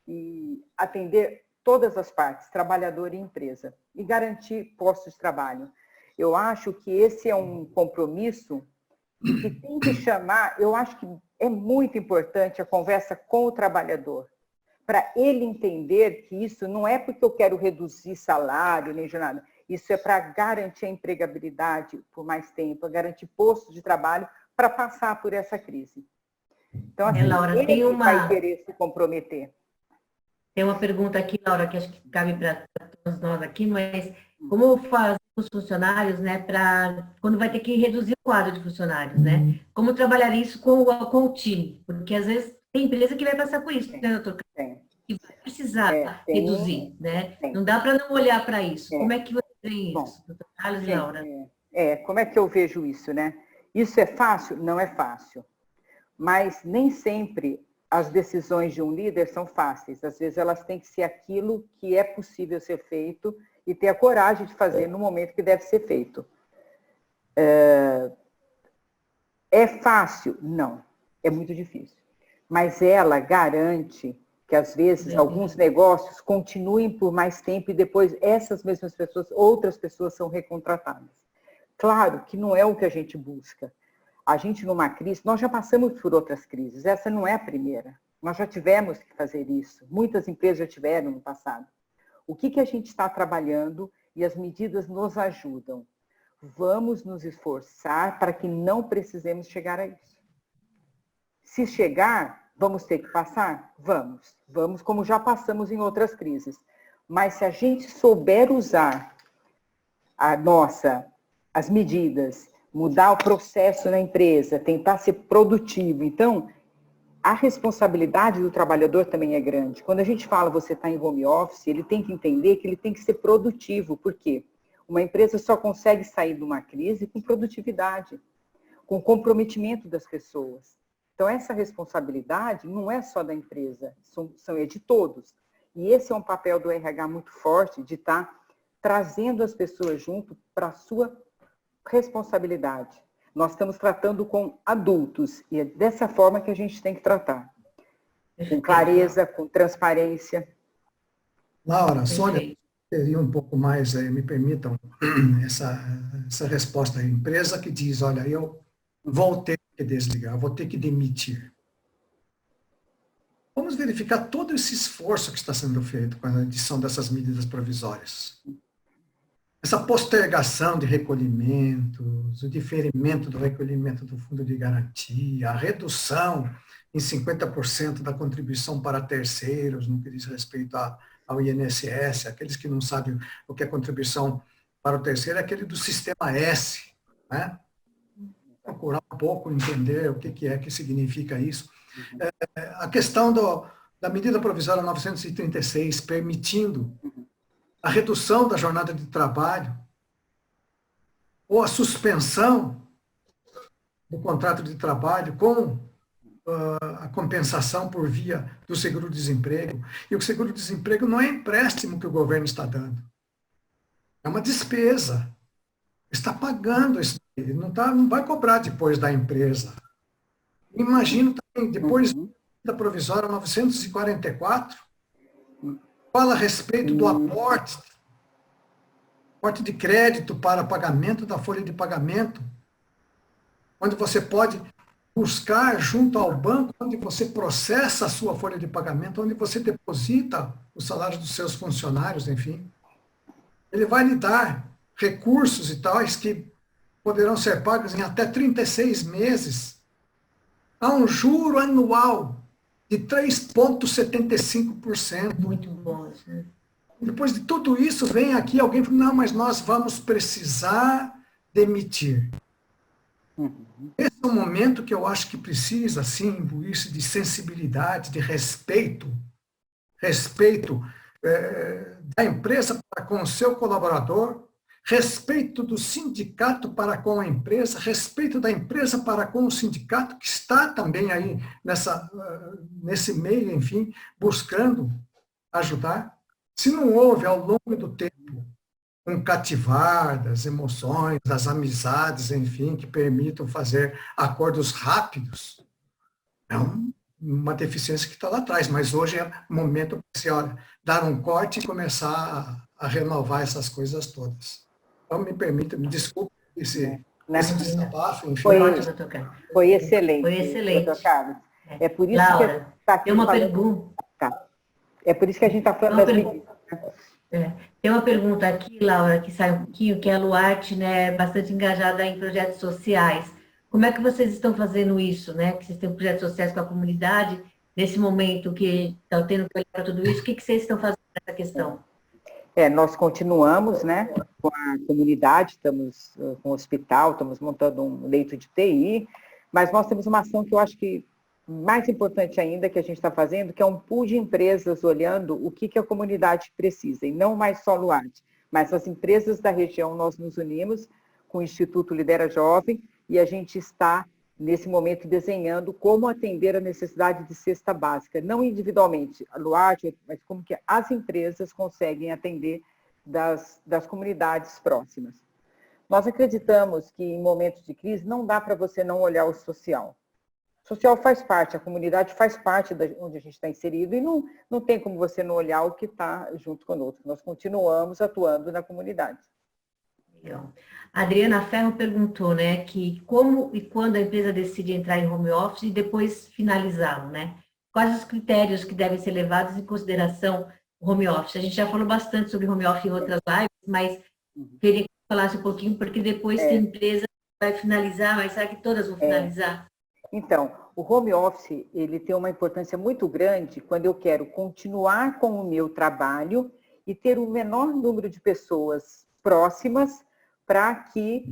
e atender todas as partes, trabalhador e empresa, e garantir postos de trabalho. Eu acho que esse é um compromisso que tem que chamar, eu acho que é muito importante a conversa com o trabalhador, para ele entender que isso não é porque eu quero reduzir salário, nem jornada, isso é para garantir a empregabilidade por mais tempo, garantir postos de trabalho para passar por essa crise. Então, assim, Laura, ele vai querer se comprometer. Tem uma pergunta aqui, Laura, que acho que cabe para todos nós aqui, mas como fazer os funcionários, né, para quando vai ter que reduzir o quadro de funcionários, né? Como trabalhar isso com o time? Porque às vezes tem empresa que vai passar por isso, né, doutor? Que vai precisar reduzir, né? Não dá para não olhar para isso. Como é que você vê isso, doutor Carlos e Laura? Como é que eu vejo isso, né? Isso é fácil? Não é fácil. Mas nem sempre as decisões de um líder são fáceis. Às vezes elas têm que ser aquilo que é possível ser feito e ter a coragem de fazer no momento que deve ser feito. É fácil? Não. É muito difícil. Mas ela garante que, às vezes, alguns negócios continuem por mais tempo e depois essas mesmas pessoas, outras pessoas são recontratadas. Claro que não é o que a gente busca. A gente, numa crise, nós já passamos por outras crises, essa não é a primeira. Nós já tivemos que fazer isso, muitas empresas já tiveram no passado. O que a gente está trabalhando e as medidas nos ajudam. Vamos nos esforçar para que não precisemos chegar a isso. Se chegar, vamos ter que passar? Vamos. Vamos, como já passamos em outras crises. Mas se a gente souber usar as medidas, mudar o processo na empresa, tentar ser produtivo, então, a responsabilidade do trabalhador também é grande. Quando a gente fala você está em home office, ele tem que entender que ele tem que ser produtivo. Por quê? Uma empresa só consegue sair de uma crise com produtividade, com comprometimento das pessoas. Então, essa responsabilidade não é só da empresa, é de todos. E esse é um papel do RH muito forte, de estar trazendo as pessoas junto para a sua responsabilidade. Nós estamos tratando com adultos, e é dessa forma que a gente tem que tratar. Com clareza, com transparência. Laura, Sônia, teria um pouco mais, me permitam, essa resposta. A empresa que diz, olha, eu vou ter que desligar, vou ter que demitir. Vamos verificar todo esse esforço que está sendo feito com a edição dessas medidas provisórias. Essa postergação de recolhimentos, o diferimento do recolhimento do fundo de garantia, a redução em 50% da contribuição para terceiros, no que diz respeito ao INSS, aqueles que não sabem o que é contribuição para o terceiro, é aquele do sistema S, né? Procurar um pouco, entender o que significa isso. A questão da medida provisória 936, permitindo a redução da jornada de trabalho ou a suspensão do contrato de trabalho com a compensação por via do seguro-desemprego. E o seguro-desemprego não é empréstimo que o governo está dando. É uma despesa. Está pagando isso. Não vai cobrar depois da empresa. Imagino também, depois da provisória 944, fala a respeito do aporte de crédito para pagamento da folha de pagamento, onde você pode buscar junto ao banco, onde você processa a sua folha de pagamento, onde você deposita os salários dos seus funcionários, enfim. Ele vai lhe dar recursos e tais que poderão ser pagos em até 36 meses, a um juro anual de 3,75%. Muito bom. Depois de tudo isso, vem aqui alguém e fala, não, mas nós vamos precisar demitir. Esse é um momento que eu acho que precisa, sim, imbuir-se de sensibilidade, de respeito da empresa para com o seu colaborador, respeito do sindicato para com a empresa, respeito da empresa para com o sindicato, que está também aí nesse meio, enfim, buscando ajudar. Se não houve, ao longo do tempo, um cativar das emoções, das amizades, enfim, que permitam fazer acordos rápidos, é uma deficiência que está lá atrás, mas hoje é o momento para você, olha, dar um corte e começar a renovar essas coisas todas. Então, me desculpe esse desabafo. Foi excelente. Foi excelente. Dr. Carlos. É por isso Laura, que está aqui tem uma falando... pergunta. Tá. É por isso que a gente está falando das medidas. Tem uma pergunta aqui, Laura, que sai um pouquinho, que a Luarte, né, é bastante engajada em projetos sociais. Como é que vocês estão fazendo isso, né? Que vocês têm projetos sociais com a comunidade, nesse momento que estão tendo que olhar para tudo isso, o que vocês estão fazendo nessa questão? Nós continuamos, né, com a comunidade, estamos com o hospital, estamos montando um leito de TI, mas nós temos uma ação que eu acho que mais importante ainda que a gente está fazendo, que é um pool de empresas olhando o que a comunidade precisa, e não mais só Luarte, mas as empresas da região. Nós nos unimos com o Instituto Lidera Jovem e a gente está, nesse momento, desenhando como atender a necessidade de cesta básica, não individualmente, a Luarte, mas como que as empresas conseguem atender das comunidades próximas. Nós acreditamos que em momentos de crise não dá para você não olhar o social. O social faz parte, a comunidade faz parte de onde a gente está inserido e não tem como você não olhar o que está junto conosco. Nós continuamos atuando na comunidade. Legal. A Adriana Ferro perguntou, né, que como e quando a empresa decide entrar em home office e depois finalizá-lo, né? Quais os critérios que devem ser levados em consideração o home office? A gente já falou bastante sobre home office em outras lives, mas queria que você falasse um pouquinho, porque depois tem empresa que vai finalizar, mas será que todas vão finalizar? Então, o home office, ele tem uma importância muito grande quando eu quero continuar com o meu trabalho e ter o menor número de pessoas próximas para que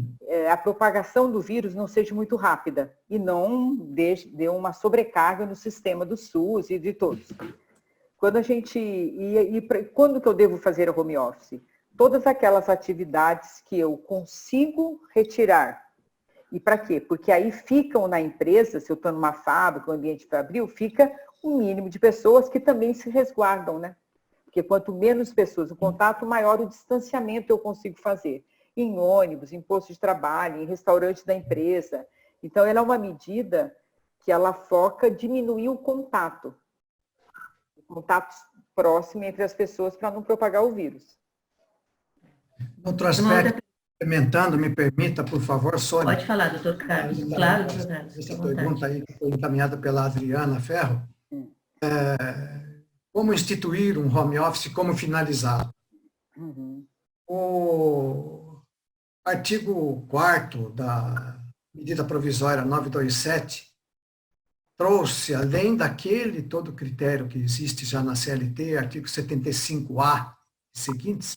a propagação do vírus não seja muito rápida e não dê uma sobrecarga no sistema do SUS e de todos. Quando quando que eu devo fazer o home office? Todas aquelas atividades que eu consigo retirar. E para quê? Porque aí ficam na empresa, se eu estou numa fábrica, um ambiente fabril, fica um mínimo de pessoas que também se resguardam, né? Porque quanto menos pessoas o contato, maior o distanciamento eu consigo fazer. Em ônibus, em posto de trabalho, em restaurante da empresa. Então, ela é uma medida que ela foca diminuir o contato próximo entre as pessoas para não propagar o vírus. Outro aspecto, complementando, me permita, por favor, Sônia. Pode falar, doutor Carlos. Claro, doutor Carlos. Essa pergunta aí que foi encaminhada pela Adriana Ferro. Como instituir um home office, como finalizá-lo? O artigo 4º da medida provisória 927 trouxe, além daquele todo critério que existe já na CLT, artigo 75A e seguintes,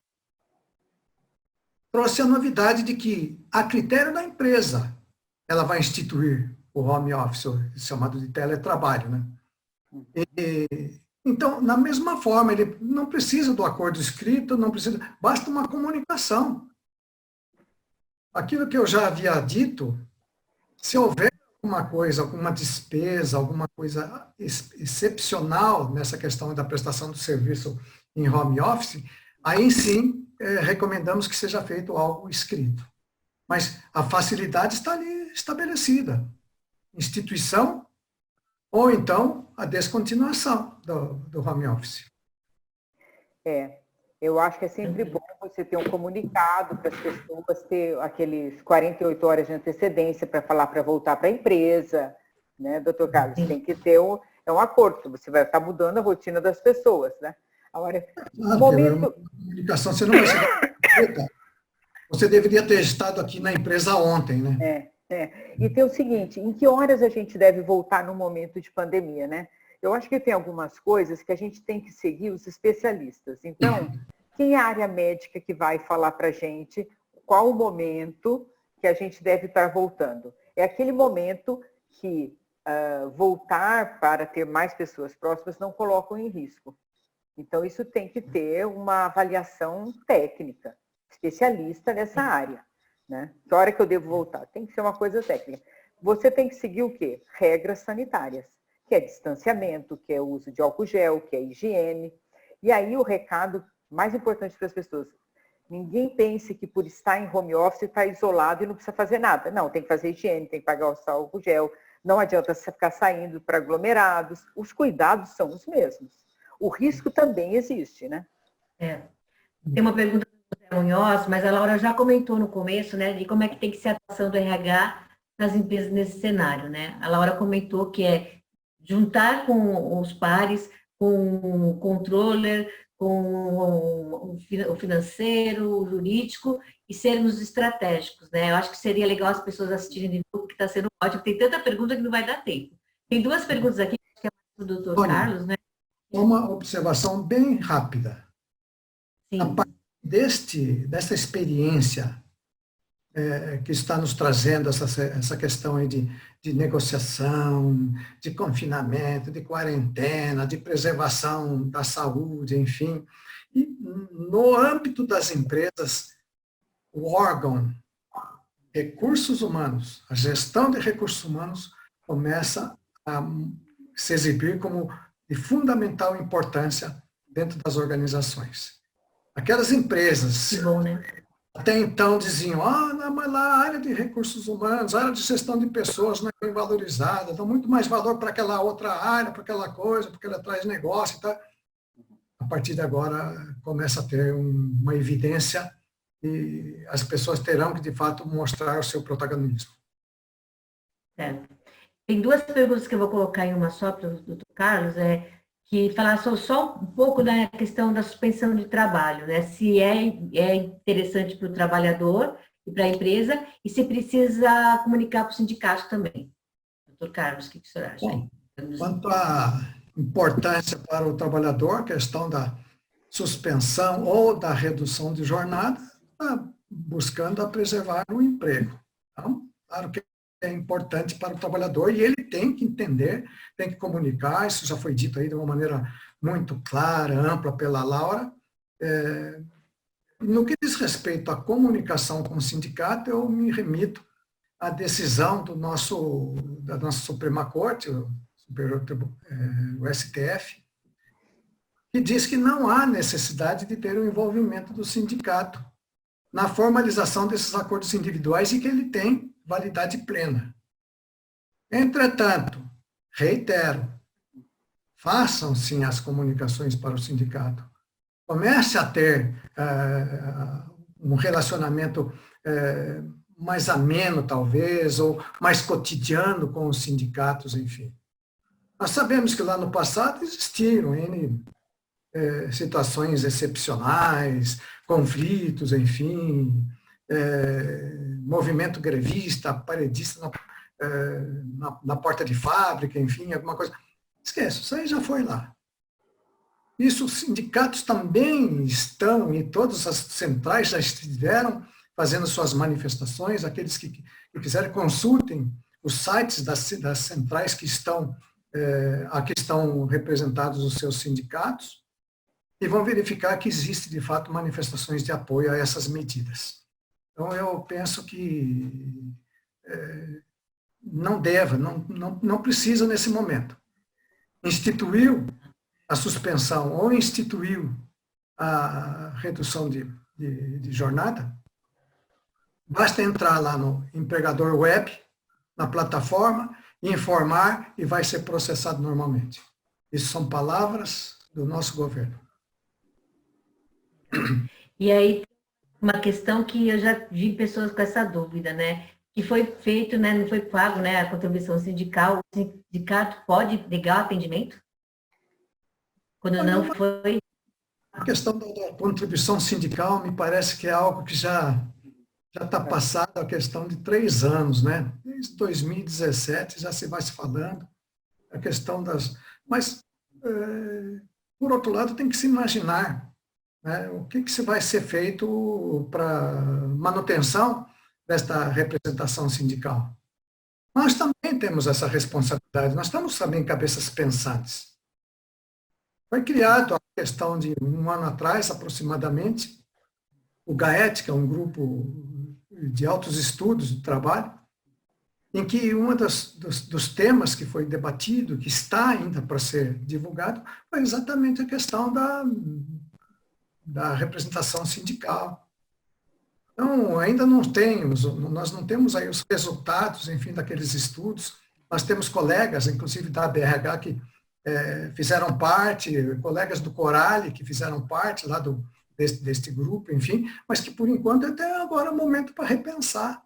trouxe a novidade de que, a critério da empresa, ela vai instituir o home office, chamado de teletrabalho, né? Então, na mesma forma, ele não precisa do acordo escrito, não precisa, basta uma comunicação. Aquilo que eu já havia dito, se houver alguma coisa, alguma despesa, alguma coisa excepcional nessa questão da prestação do serviço em home office, aí sim recomendamos que seja feito algo escrito. Mas a facilidade está ali estabelecida. Instituição ou então a descontinuação do home office. Eu acho que é sempre bom você ter um comunicado para as pessoas, ter aqueles 48 horas de antecedência para falar para voltar para a empresa, né, doutor Carlos? Tem que ter um acordo, você vai estar mudando a rotina das pessoas, né? Agora, comunicação, você não vai chegar. Você deveria ter estado aqui na empresa ontem, né? E tem o seguinte, em que horas a gente deve voltar no momento de pandemia, né? Eu acho que tem algumas coisas que a gente tem que seguir os especialistas. Então, quem é a área médica que vai falar para a gente qual o momento que a gente deve estar voltando? É aquele momento que voltar para ter mais pessoas próximas não colocam em risco. Então, isso tem que ter uma avaliação técnica, especialista nessa área, né? Que hora que eu devo voltar? Tem que ser uma coisa técnica. Você tem que seguir o quê? Regras sanitárias, que é distanciamento, que é o uso de álcool gel, que é higiene. E aí o recado mais importante para as pessoas, ninguém pense que por estar em home office está isolado e não precisa fazer nada. Não, tem que fazer higiene, tem que pagar o álcool gel, não adianta você ficar saindo para aglomerados, os cuidados são os mesmos. O risco também existe, né? Tem uma pergunta do José Munhoz, mas a Laura já comentou no começo, né, de como é que tem que ser a atuação do RH nas empresas nesse cenário, né? A Laura comentou que é juntar com os pares, com o controller, com o financeiro, o jurídico e sermos estratégicos, né? Eu acho que seria legal as pessoas assistirem de novo, porque está sendo ótimo. Tem tanta pergunta que não vai dar tempo. Tem duas perguntas aqui, que é do doutor Carlos, né? Uma observação bem rápida. Sim. A partir dessa experiência que está nos trazendo essa questão aí de negociação, de confinamento, de quarentena, de preservação da saúde, enfim. E no âmbito das empresas, o órgão recursos humanos, a gestão de recursos humanos começa a se exibir como de fundamental importância dentro das organizações. Aquelas empresas Que bom, né? até então diziam, não, mas lá a área de recursos humanos, a área de gestão de pessoas não é bem valorizada, dá muito mais valor para aquela outra área, para aquela coisa, porque ela traz negócio e tal. A partir de agora começa a ter uma evidência e as pessoas terão que, de fato, mostrar o seu protagonismo. Tem duas perguntas que eu vou colocar em uma só para o doutor Carlos. que falasse só um pouco da questão da suspensão de trabalho, né? Se é interessante para o trabalhador e para a empresa, e se precisa comunicar para o sindicato também. Doutor Carlos, o que o senhor acha? Bom, quanto à importância para o trabalhador, a questão da suspensão ou da redução de jornada, está buscando a preservar o emprego. Então, claro que é importante para o trabalhador e ele tem que entender, tem que comunicar, isso já foi dito aí de uma maneira muito clara, ampla pela Laura. No que diz respeito à comunicação com o sindicato, eu me remito à decisão da nossa Suprema Corte, o STF, que diz que não há necessidade de ter o envolvimento do sindicato na formalização desses acordos individuais e que ele tem validade plena. Entretanto, reitero, façam sim as comunicações para o sindicato. Comece a ter um relacionamento mais ameno, talvez, ou mais cotidiano com os sindicatos, enfim. Nós sabemos que lá no passado existiram situações excepcionais, conflitos, enfim, movimento grevista, paredista na porta de fábrica, enfim, alguma coisa. Esquece, isso aí já foi lá. Isso, os sindicatos também estão, e todas as centrais já estiveram fazendo suas manifestações, aqueles que quiserem, consultem os sites das centrais que aqui estão representados os seus sindicatos, e vão verificar que existe, de fato, manifestações de apoio a essas medidas. Então, eu penso que não precisa nesse momento. Instituiu a suspensão ou instituiu a redução de jornada, basta entrar lá no empregador web, na plataforma, informar e vai ser processado normalmente. Isso são palavras do nosso governo. E aí, uma questão que eu já vi pessoas com essa dúvida, né? Que foi feito, né? Não foi pago, né? A contribuição sindical. O sindicato pode negar o atendimento? Quando não foi... A questão da contribuição sindical me parece que é algo que já está passado a questão de 3 anos, né? Desde 2017 já se vai se falando a questão das... Mas, por outro lado, tem que se imaginar, né, o que se vai ser feito para manutenção desta representação sindical. Nós também temos essa responsabilidade, nós estamos também cabeças pensantes. Foi criado, a questão de 1 ano atrás, aproximadamente, o GAET, que é um grupo de altos estudos do trabalho, em que um dos temas que foi debatido, que está ainda para ser divulgado, foi exatamente a questão da representação sindical. Então, ainda nós não temos aí os resultados, enfim, daqueles estudos. Nós temos colegas, inclusive da BRH, que fizeram parte, colegas do Corale, que fizeram parte lá deste grupo, enfim, mas que, por enquanto, até agora é o momento para repensar.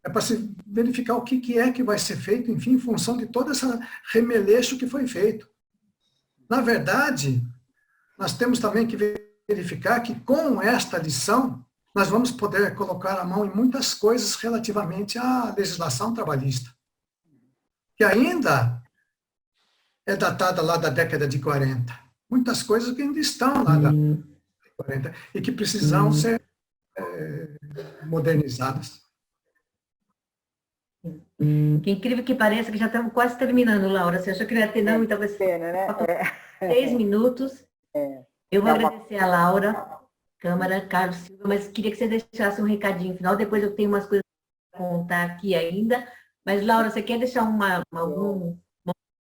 É para se verificar o que é que vai ser feito, enfim, em função de todo esse remeleixo que foi feito. Na verdade, nós temos também que verificar que, com esta lição, nós vamos poder colocar a mão em muitas coisas relativamente à legislação trabalhista, que ainda é datada lá da década de 40. Muitas coisas que ainda estão lá da década de 40 e que precisam ser modernizadas. Que incrível que pareça que já estamos quase terminando, Laura. Você achou que não ia ter, não? Então vai ser né? 6 minutos. Eu vou agradecer a Laura Câmara, Carlos Silva, mas queria que você deixasse um recadinho final. Depois eu tenho umas coisas para contar aqui ainda. Mas, Laura, você quer deixar algum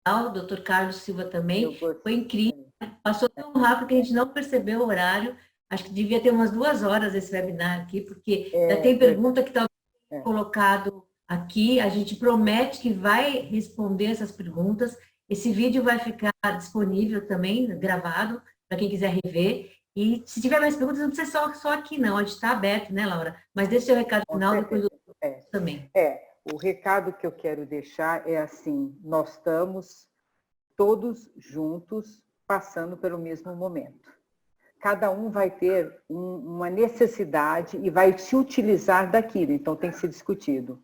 final? Doutor Carlos Silva também. Foi incrível. Passou tão rápido que a gente não percebeu o horário. Acho que devia ter umas 2 horas esse webinar aqui, porque já tem pergunta que talvez tenha colocado aqui. A gente promete que vai responder essas perguntas. Esse vídeo vai ficar disponível também, gravado, para quem quiser rever. E se tiver mais perguntas, não precisa só aqui, não. A gente está aberto, né, Laura? Mas deixa o seu recado final, depois do também. O recado que eu quero deixar é assim, nós estamos todos juntos, passando pelo mesmo momento. Cada um vai ter uma necessidade e vai se utilizar daquilo, então tem que ser discutido.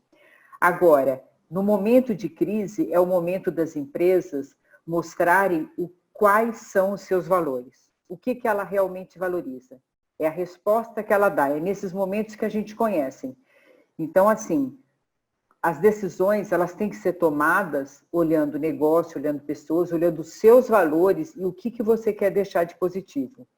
Agora, no momento de crise, é o momento das empresas mostrarem quais são os seus valores. O que ela realmente valoriza. É a resposta que ela dá, é nesses momentos que a gente conhece. Então, assim, as decisões, elas têm que ser tomadas olhando o negócio, olhando pessoas, olhando os seus valores e o que você quer deixar de positivo.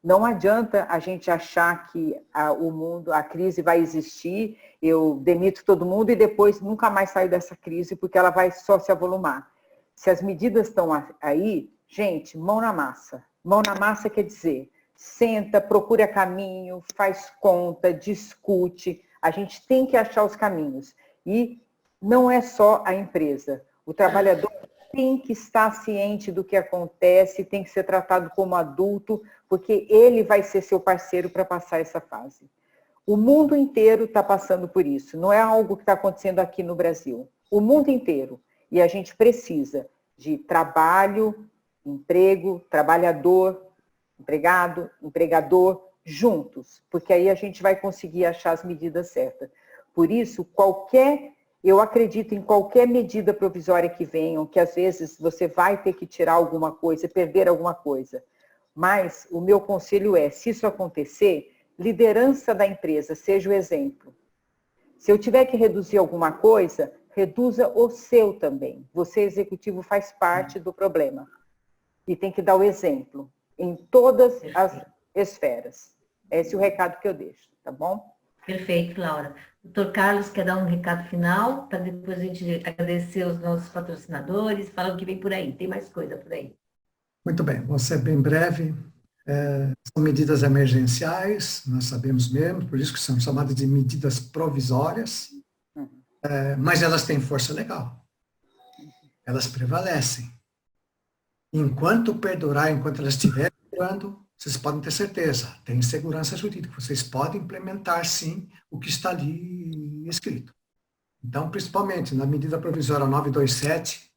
Não adianta a gente achar que o mundo, a crise vai existir, eu demito todo mundo e depois nunca mais saio dessa crise porque ela vai só se avolumar. Se as medidas estão aí, gente, mão na massa. Mão na massa quer dizer, senta, procura caminho, faz conta, discute. A gente tem que achar os caminhos. E não é só a empresa. O trabalhador tem que estar ciente do que acontece, tem que ser tratado como adulto, porque ele vai ser seu parceiro para passar essa fase. O mundo inteiro está passando por isso, não é algo que está acontecendo aqui no Brasil. O mundo inteiro. E a gente precisa de trabalho, emprego, trabalhador, empregado, empregador, juntos, porque aí a gente vai conseguir achar as medidas certas. Por isso, eu acredito em qualquer medida provisória que venham, que às vezes você vai ter que tirar alguma coisa, perder alguma coisa. Mas o meu conselho é, se isso acontecer, liderança da empresa, seja o exemplo. Se eu tiver que reduzir alguma coisa, reduza o seu também. Você, executivo, faz parte do problema. E tem que dar o exemplo em todas as esferas. Esse é o recado que eu deixo, tá bom? Perfeito, Laura. Doutor Carlos, quer dar um recado final, para depois a gente agradecer os nossos patrocinadores, falar o que vem por aí. Tem mais coisa por aí. Muito bem, vou ser bem breve. São medidas emergenciais, nós sabemos mesmo, por isso que são chamadas de medidas provisórias, mas elas têm força legal. Elas prevalecem. Enquanto perdurar, enquanto elas estiverem durando, vocês podem ter certeza, tem segurança jurídica, vocês podem implementar, sim, o que está ali escrito. Então, principalmente, na medida provisória 927,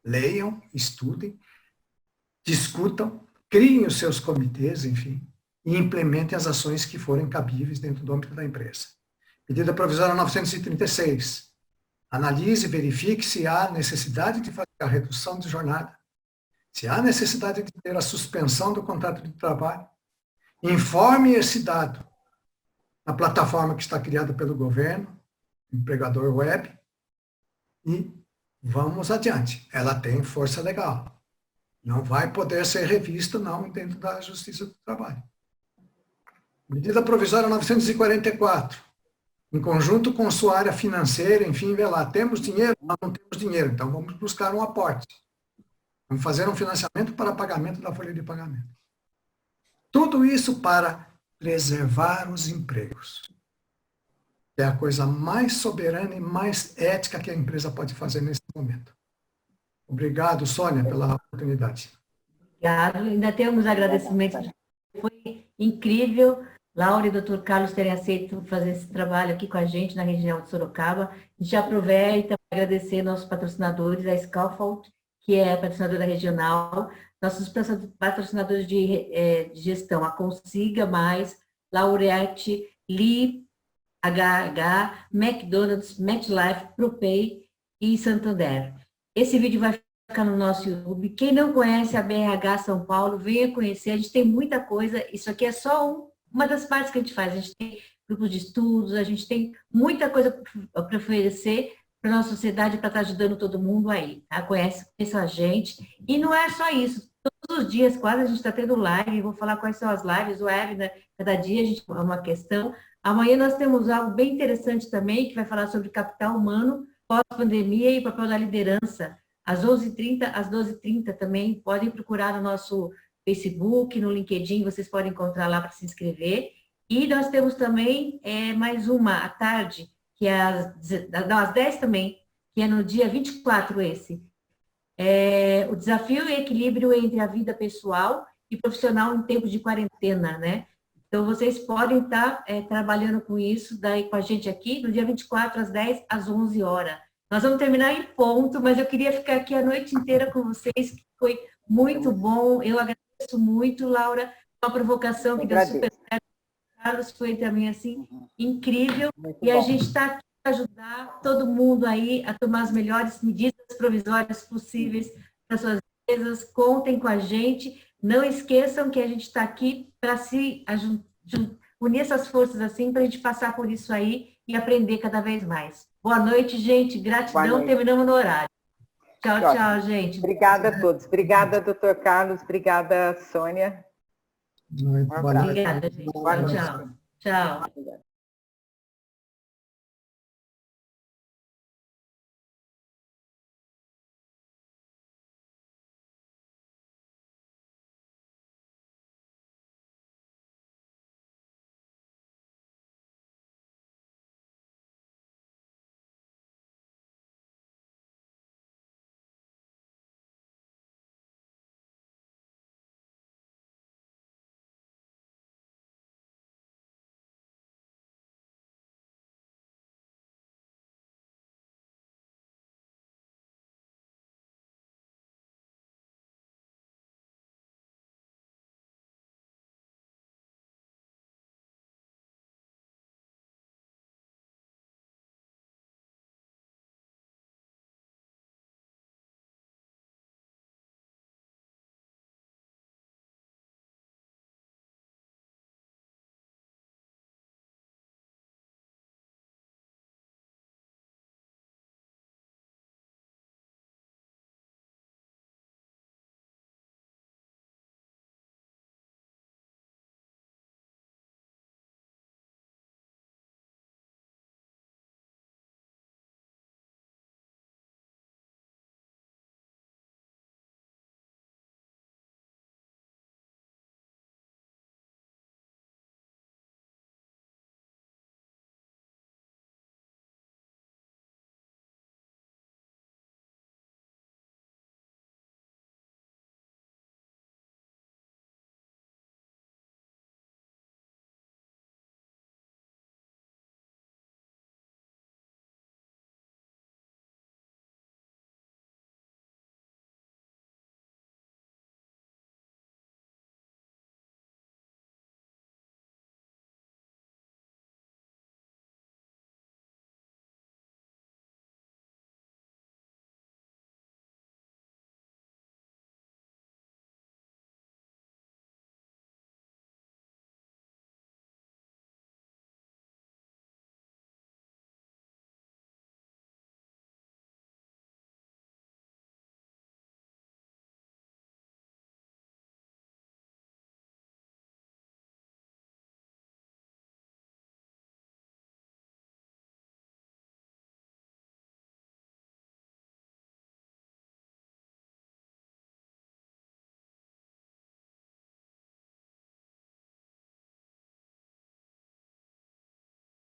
leiam, estudem, discutam, criem os seus comitês, enfim, e implementem as ações que forem cabíveis dentro do âmbito da empresa. Medida provisória 936, analise e verifique se há necessidade de fazer a redução de jornada, se há necessidade de ter a suspensão do contrato de trabalho, informe esse dado na plataforma que está criada pelo governo, empregador web, e vamos adiante. Ela tem força legal. Não vai poder ser revista, não, dentro da Justiça do Trabalho. Medida provisória 944, em conjunto com sua área financeira, enfim, vê lá, temos dinheiro? Não, não temos dinheiro, então vamos buscar um aporte. Vamos fazer um financiamento para pagamento da folha de pagamento. Tudo isso para preservar os empregos. É a coisa mais soberana e mais ética que a empresa pode fazer nesse momento. Obrigado, Sônia, pela oportunidade. Obrigado. Ainda temos agradecimentos. Foi incrível, Laura e Dr. Carlos terem aceito fazer esse trabalho aqui com a gente na região de Sorocaba. A gente aproveita para agradecer nossos patrocinadores, a Scaffold, que é a patrocinadora regional, nossos patrocinadores de gestão, a Consiga Mais, Laureate, Lee, HH, McDonald's, MetLife, ProPay e Santander. Esse vídeo vai ficar no nosso YouTube. Quem não conhece a BRH São Paulo, venha conhecer. A gente tem muita coisa. Isso aqui é só uma das partes que a gente faz. A gente tem grupos de estudos, a gente tem muita coisa para oferecer para a nossa sociedade, para estar ajudando todo mundo aí. Tá? Conheça a gente. E não é só isso. Todos os dias, quase, a gente está tendo live. Vou falar quais são as lives, o web, né? Cada dia a gente tem uma questão. Amanhã nós temos algo bem interessante também, que vai falar sobre capital humano, pós-pandemia e papel da liderança. Às 11h30, às 12h30 também, podem procurar no nosso Facebook, no LinkedIn, vocês podem encontrar lá para se inscrever. E nós temos também mais uma à tarde, que é às 10 também, que é no dia 24 esse. O desafio e equilíbrio entre a vida pessoal e profissional em tempos de quarentena, né? Então, vocês podem estar trabalhando com isso daí com a gente aqui, no dia 24, às 10, às 11 horas. Nós vamos terminar em ponto, mas eu queria ficar aqui a noite inteira com vocês, que foi muito bom. Eu agradeço muito, Laura, uma provocação que deu super certo. Carlos foi também assim incrível. E a gente está aqui para ajudar todo mundo aí a tomar as melhores medidas provisórias possíveis para suas empresas. Contem com a gente. Não esqueçam que a gente está aqui para se unir essas forças assim, para a gente passar por isso aí e aprender cada vez mais. Boa noite, gente. Gratidão. Terminamos no horário. Tchau, tchau, gente. Obrigada a todos. Obrigada, doutor Carlos. Obrigada, Sônia. Boa noite. Obrigada, gente. Tchau, tchau. Tchau.